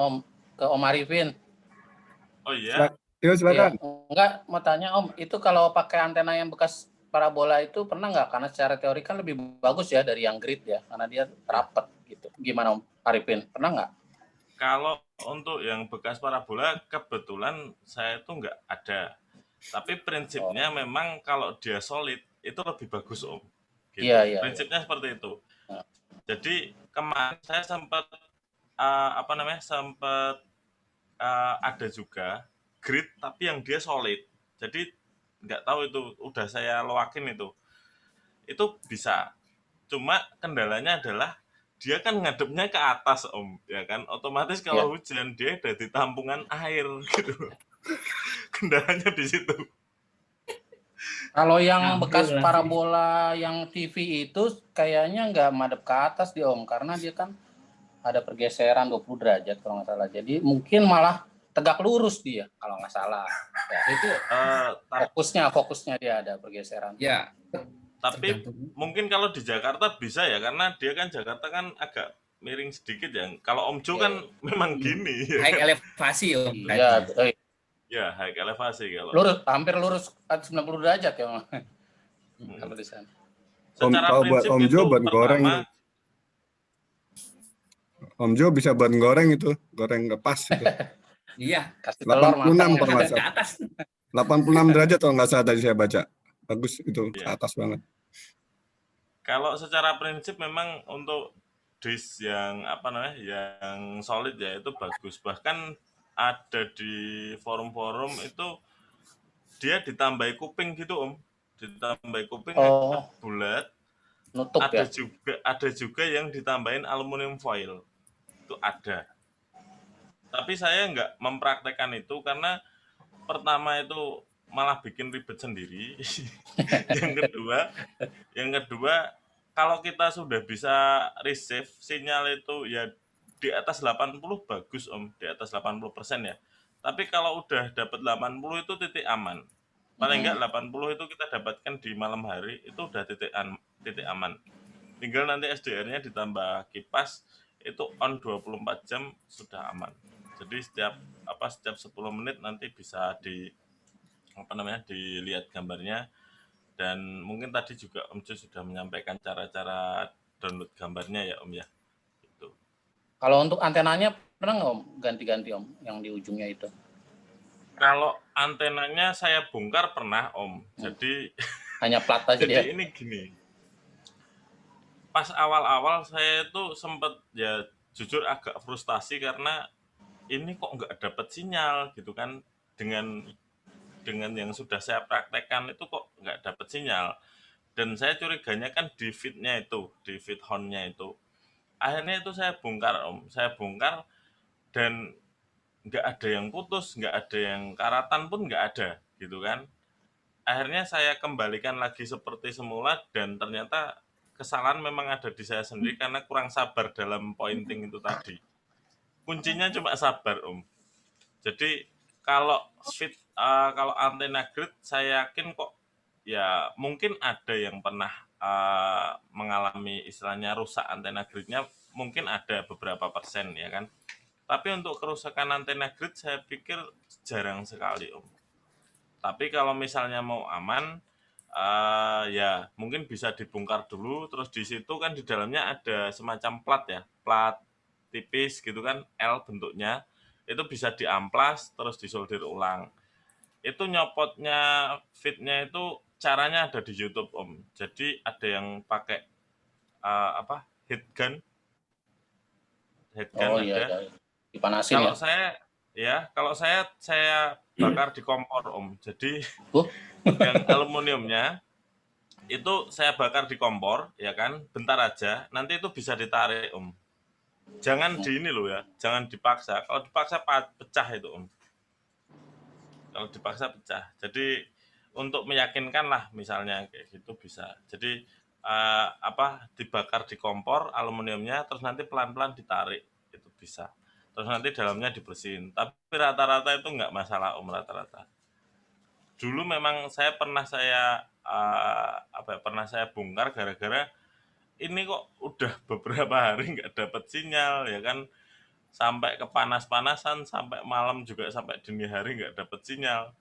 ke Om Arifin. Oh iya, Yuk silakan. Iya. Enggak, mau tanya itu kalau pakai antena yang bekas parabola itu pernah nggak? Karena secara teori kan lebih bagus ya dari yang grid ya, karena dia rapat gitu. Gimana Om Arifin? Pernah nggak? kalau untuk yang bekas parabola kebetulan saya tuh nggak ada. Tapi prinsipnya memang kalau dia solid itu lebih bagus Om. Gitu. Iya. Prinsipnya seperti itu. Nah. Jadi kemarin saya sempat ada juga grid tapi yang dia solid. Jadi nggak tahu itu udah saya loakin itu bisa. Cuma kendalanya adalah dia kan ngadepnya ke atas Om, ya kan? Otomatis kalau hujan dia ada di tampungan air gitu. Kendalanya di situ. Kalau yang bekas parabola yang TV itu kayaknya nggak madep ke atas dia Om, karena dia kan ada pergeseran 20 derajat kalau nggak salah. Jadi mungkin malah tegak lurus dia kalau nggak salah. Ya, itu fokusnya dia ada pergeseran. Ya, Tapi tergantung. mungkin kalau di Jakarta bisa ya, karena dia kan Jakarta kan agak miring sedikit ya. Kalau Om Jo kan memang gini. High elevasi Iya, Ya, high elevasi kalau. hampir lurus 90 derajat ya Om. Kalau di sana. Secara Kalau buat prinsip Om itu Jo buat goreng. pertama, Om Jo bisa buat goreng itu, goreng lepas itu. Iya, Kasih telur 86 matang. kalau nggak ke salah. atas. 86 derajat kalau nggak salah tadi saya baca. Bagus itu, ke Iya. atas banget. kalau secara prinsip memang untuk disk yang yang solid ya itu bagus. Bahkan ada di forum-forum itu dia ditambahi kuping gitu Om, ditambahi kuping bulat. Nutup Ada ya. ada juga yang ditambahin aluminium foil, itu ada. Tapi saya nggak mempraktekkan itu karena pertama itu malah bikin ribet sendiri. yang kedua kalau kita sudah bisa receive sinyal itu ya di atas 80 bagus Om, di atas 80% ya. Tapi kalau udah dapat 80 itu titik aman. Paling enggak 80 itu kita dapatkan di malam hari itu udah titik aman. Tinggal nanti SDR-nya ditambah kipas itu on 24 jam sudah aman. Jadi setiap 10 menit nanti bisa dilihat gambarnya. Dan mungkin tadi juga Om Jo sudah menyampaikan cara-cara download gambarnya ya Om ya. Gitu. Kalau untuk antenanya pernah nggak Om ganti-ganti Om yang di ujungnya itu? Kalau antenanya saya bongkar pernah Om. Jadi Hanya plat aja dia. ini gini. Pas awal-awal saya itu sempat ya jujur agak frustasi karena ini kok nggak dapat sinyal gitu kan dengan dengan yang sudah saya praktekkan itu kok nggak dapat sinyal. Dan saya curiganya kan di feed-nya itu, di feed horn-nya itu. Akhirnya itu saya bongkar Om, saya bongkar dan nggak ada yang putus, nggak ada yang karatan pun nggak ada gitu kan. Akhirnya saya kembalikan lagi seperti semula dan ternyata kesalahan memang ada di saya sendiri karena kurang sabar dalam pointing itu tadi. Kuncinya cuma sabar Om. Jadi kalau kalau antena grid saya yakin kok ya mungkin ada yang pernah mengalami istilahnya rusak antena gridnya, mungkin ada beberapa persen ya kan. Tapi untuk kerusakan antena grid saya pikir jarang sekali Om. Tapi kalau misalnya mau aman, ya mungkin bisa dibongkar dulu, terus di situ kan di dalamnya ada semacam plat ya, plat tipis gitu kan, L bentuknya, itu bisa diamplas terus disolder ulang. Itu nyopotnya feed-nya itu caranya ada di YouTube Om. Jadi ada yang pakai heat gun Oh iya, ada. iya. Dipanasin Kalau ya. kalau saya bakar di kompor Om. Jadi Oh. yang aluminiumnya itu saya bakar di kompor ya kan, bentar aja, nanti itu bisa ditarik Om. Jangan di ini loh ya, jangan dipaksa. Kalau dipaksa pecah itu Om. Kalau dipaksa pecah. Jadi untuk meyakinkan lah misalnya kayak gitu bisa. Jadi dibakar di kompor aluminiumnya, terus nanti pelan-pelan ditarik itu bisa. Terus nanti dalamnya dibersihin. Tapi rata-rata itu nggak masalah Om, rata-rata. Dulu memang pernah saya bongkar gara-gara ini kok udah beberapa hari nggak dapat sinyal ya kan, sampai kepanas-panasan, sampai malam juga, sampai dini hari nggak dapat sinyal.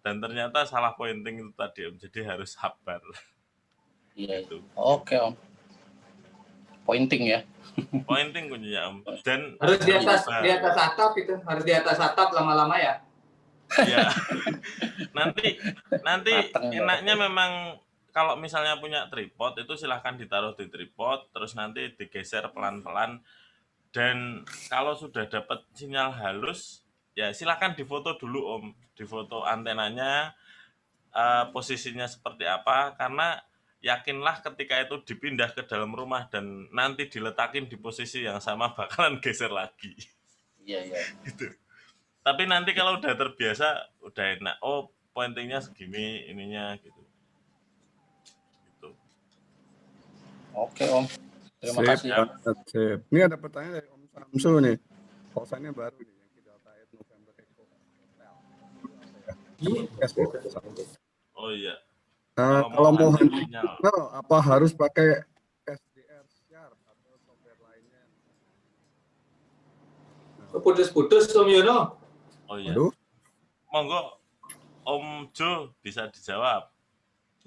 Dan ternyata salah pointing itu tadi Om, jadi harus sabar. Iya. Gitu. Oke Om. Pointing ya. Pointing kuncinya Om. Dan Harus di atas atap itu, harus di atas atap lama-lama ya. ya. nanti Mateng, enaknya memang kalau misalnya punya tripod itu silahkan ditaruh di tripod, terus nanti digeser pelan-pelan. Dan kalau sudah dapat sinyal halus, ya silahkan difoto dulu Om, difoto antenanya, posisinya seperti apa, karena yakinlah ketika itu dipindah ke dalam rumah dan nanti diletakin di posisi yang sama bakalan geser lagi. Iya. Gitu. Tapi nanti kalau udah terbiasa, udah enak. Oh, pointingnya segini, ininya gitu. Gitu. Oke Om. Terima Sip, kasih. sip. Ini ada pertanyaan dari Om Samsu nih. Pulsanya baru nih, yang Delta 8 November Echo. Oh iya. Kalau mau ada hunting sinyal. signal, apa harus pakai SDR Sharp atau software lainnya? Putus-putus Om Yono. Oh iya. Waduh. Monggo Om Jo bisa dijawab.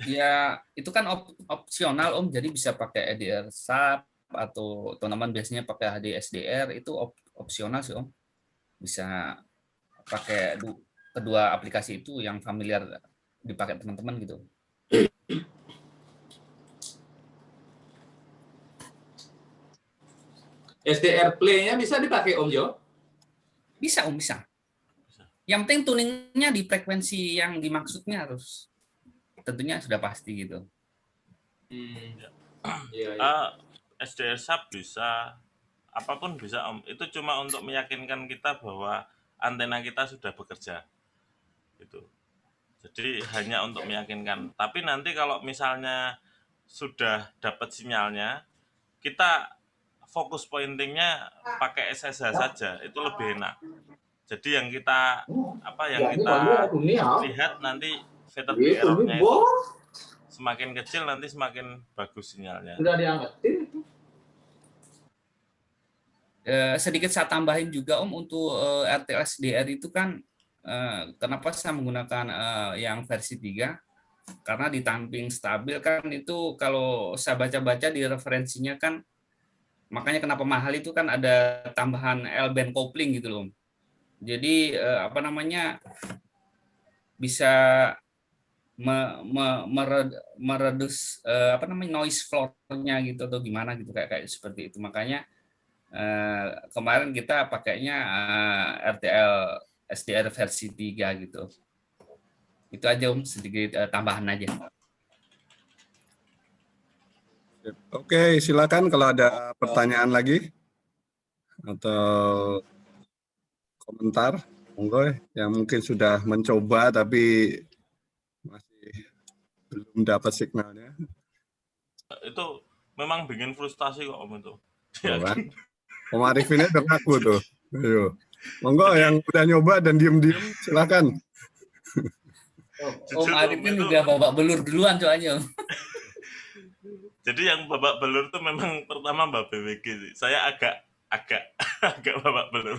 Ya, itu kan opsional Om, jadi bisa pakai EDR SAP atau teman-teman biasanya pakai HD SDR, itu opsional sih Om. Bisa pakai kedua aplikasi itu yang familiar dipakai teman-teman gitu. SDR Play-nya bisa dipakai Om Jo? Bisa Om, bisa. Yang penting tuningnya di frekuensi yang dimaksudnya harus tentunya sudah pasti gitu. Iya. SDR SAP bisa, apapun bisa Om. Itu cuma untuk meyakinkan kita bahwa antena kita sudah bekerja. Gitu. Jadi hanya untuk meyakinkan. Tapi nanti kalau misalnya sudah dapat sinyalnya, kita fokus pointingnya pakai SSH saja, itu lebih enak. Jadi yang kita lihat nanti Vector error-nya itu semakin kecil nanti semakin bagus sinyalnya. Udah diangkatin. Sedikit saya tambahin juga Om untuk RTL SDR itu kan kenapa saya menggunakan yang versi 3? Karena di tamping stabil kan itu kalau saya baca-baca di referensinya kan, makanya kenapa mahal itu kan ada tambahan L-band coupling gitu loh. Jadi bisa meredus noise floor-nya gitu atau gimana gitu kayak seperti itu. Makanya kemarin kita pakainya RTL SDR versi 3 gitu. Itu aja Om, sedikit tambahan aja. Oke, silakan kalau ada pertanyaan lagi atau komentar, monggo yang mungkin sudah mencoba tapi masih belum dapat signalnya. Itu memang bikin frustasi kok Om itu. Tuh kan. Om Arifinnya udah ngaku tuh. Ayo. Monggo yang udah nyoba dan diem-diem silakan. Om Arifin udah babak belur duluan soalnya Om. Jadi yang babak belur tuh memang pertama Mbak BWG sih. Saya agak agak babak belur.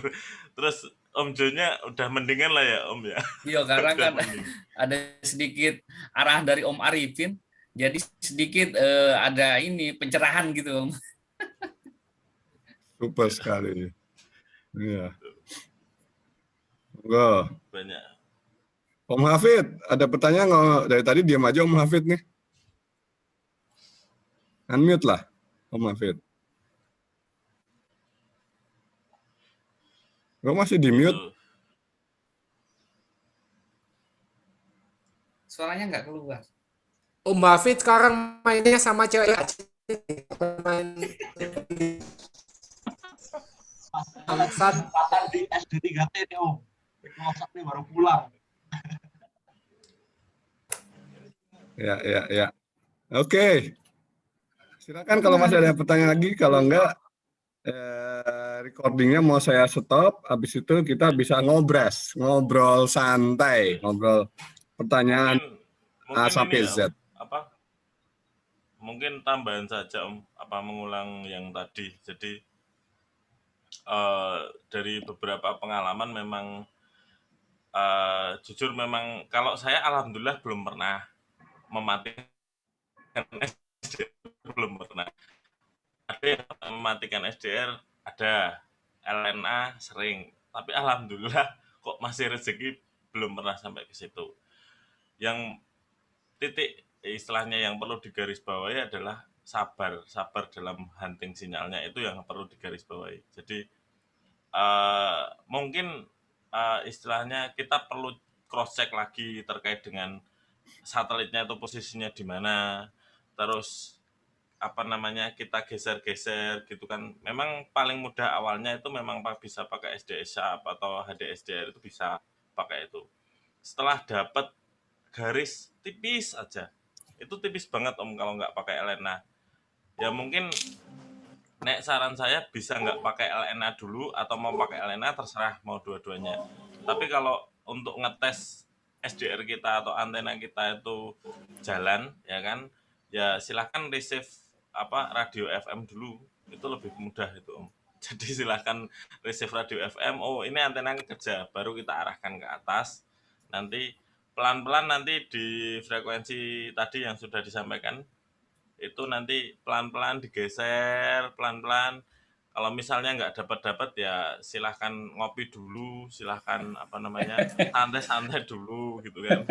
Terus Om Jo-nya udah mendingan lah ya Om ya. Iya, karena Udah kan mending. ada sedikit arahan dari Om Arifin, jadi sedikit ada ini pencerahan gitu Om. Super sekali. Iya. Monggo. Banyak. Om Hafid, ada pertanyaan nggak? Dari tadi diam aja Om Hafid nih. Unmute lah, Om Hafid. Kok masih di mute? Tuh. Suaranya nggak keluar. Om Hafid sekarang mainnya sama cewek aja. Main Amsat di SD3T nih Om. Ngosok nih baru pulang. Ya. Oke. Silakan kalau masih ada pertanyaan lagi. Kalau enggak, recordingnya mau saya stop. Habis itu kita bisa ngobrol santai, ngobrol pertanyaan A sampai ini Z. ya, Om, apa? Mungkin tambahan saja Om, apa mengulang yang tadi. Jadi dari beberapa pengalaman memang jujur memang kalau saya alhamdulillah belum pernah mematikan SDR, belum pernah. Ada yang mematikan SDR, ada LNA sering, tapi alhamdulillah kok masih rezeki belum pernah sampai ke situ. Yang titik istilahnya yang perlu digarisbawahi adalah sabar dalam hunting sinyalnya, itu yang perlu digarisbawahi. Jadi mungkin istilahnya kita perlu cross check lagi terkait dengan satelitnya itu posisinya di mana, terus apa namanya kita geser-geser gitu kan. Memang paling mudah awalnya itu memang bisa pakai SDSAP atau HDSDR, itu bisa pakai itu. Setelah dapat garis tipis aja, itu tipis banget Om kalau nggak pakai LNA. Ya mungkin nek saran saya bisa nggak pakai LNA dulu atau mau pakai LNA terserah, mau dua-duanya. Tapi kalau untuk ngetes SDR kita atau antena kita itu jalan ya kan, ya silahkan receive radio FM dulu, itu lebih mudah itu Om. Jadi silahkan receive radio FM, oh ini antena kerja, baru kita arahkan ke atas. Nanti pelan-pelan nanti di frekuensi tadi yang sudah disampaikan, itu nanti pelan-pelan digeser, pelan-pelan. Kalau misalnya nggak dapat ya silahkan ngopi dulu, silahkan santai-santai dulu gitu kan.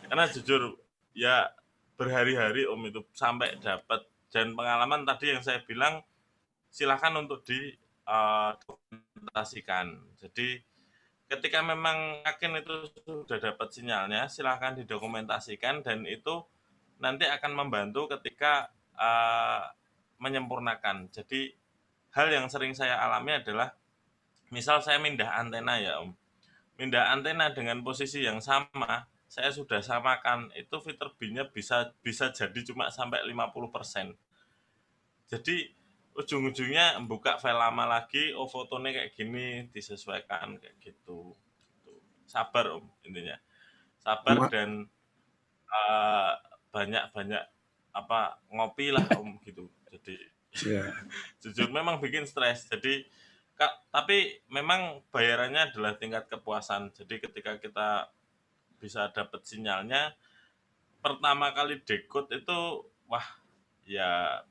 Karena jujur ya berhari-hari Om itu sampai dapat. Dan pengalaman tadi yang saya bilang silahkan untuk dokumentasikan. Jadi ketika memang yakin itu sudah dapat sinyalnya, silahkan didokumentasikan, dan itu nanti akan membantu ketika menyempurnakan. Jadi hal yang sering saya alami adalah misal saya mindah antena ya Om. Mindah antena dengan posisi yang sama, saya sudah samakan, itu fitur B-nya bisa jadi cuma sampai 50%. Jadi ujung-ujungnya buka file lama lagi, oh fotonya kayak gini, disesuaikan kayak gitu. Sabar Om intinya. Sabar dan banyak-banyak ngopi lah Om gitu. Jadi jujur memang bikin stres. Jadi tapi memang bayarannya adalah tingkat kepuasan. Jadi ketika kita bisa dapat sinyalnya, pertama kali dekode itu wah ya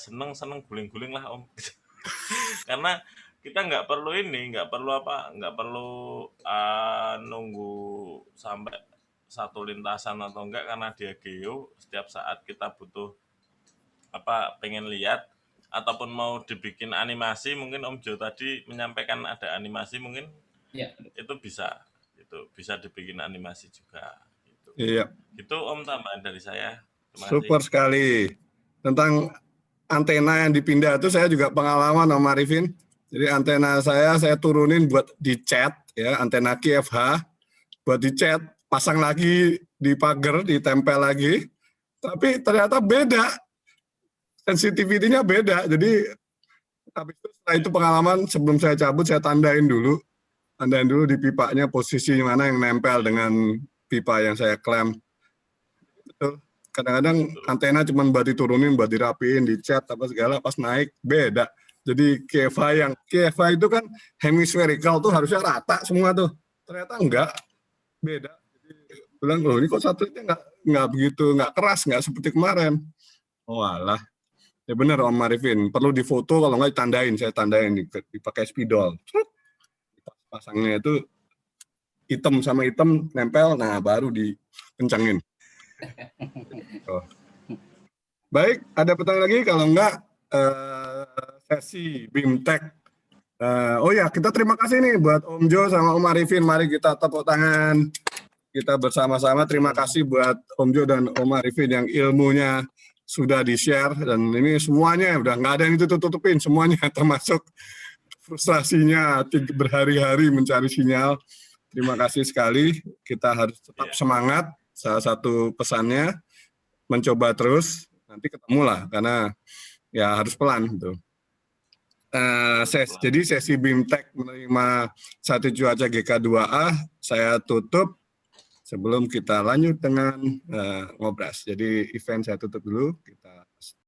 seneng guling-guling lah Om. Karena kita nggak perlu nunggu sampai satu lintasan atau enggak, karena dia geo, setiap saat kita butuh pengen lihat ataupun mau dibikin animasi, mungkin Om Jo tadi menyampaikan ada animasi, mungkin ya, itu bisa dibikin animasi juga Iya, Itu Om tambahan dari saya. Terima kasih. super sekali. Tentang antena yang dipindah itu saya juga pengalaman Om Arifin. Jadi antena saya turunin buat dicat ya, antena QFH buat dicat, pasang lagi di pagar, ditempel lagi. Tapi ternyata beda. Sensitivity-nya beda. Jadi habis itu setelah itu pengalaman sebelum saya cabut saya tandain dulu di pipanya posisi mana yang nempel dengan pipa yang saya klaim. Betul. Kadang-kadang antena cuma buat diturunin, buat dirapiin, dicat apa segala, pas naik beda. Jadi KFA itu kan hemispherical tuh harusnya rata semua tuh. Ternyata enggak, beda. Jadi bilang loh ini kok satelitnya enggak begitu, enggak keras, enggak seperti kemarin. Oh alah. Ya benar Om Arifin, perlu difoto kalau enggak ditandain, saya tandain dipakai spidol. Pasangnya itu hitam sama hitam nempel, nah baru dikencangin. Oh. Baik, ada pertanyaan lagi? Kalau enggak, sesi BIMTEK. Oh ya, kita terima kasih nih buat Om Jo sama Om Arifin. Mari kita tepuk tangan. Kita bersama-sama terima kasih buat Om Jo dan Om Arifin yang ilmunya sudah di-share. Dan ini semuanya udah nggak ada yang ditutup-tutupin. Semuanya termasuk frustrasinya berhari-hari mencari sinyal. Terima kasih sekali. Kita harus tetap semangat. Salah satu pesannya, mencoba terus. Nanti ketemu lah, karena ya harus pelan gitu. Jadi sesi BIMTEK menerima satu cuaca GK2A saya tutup sebelum kita lanjut dengan ngobras. Jadi event saya tutup dulu. Kita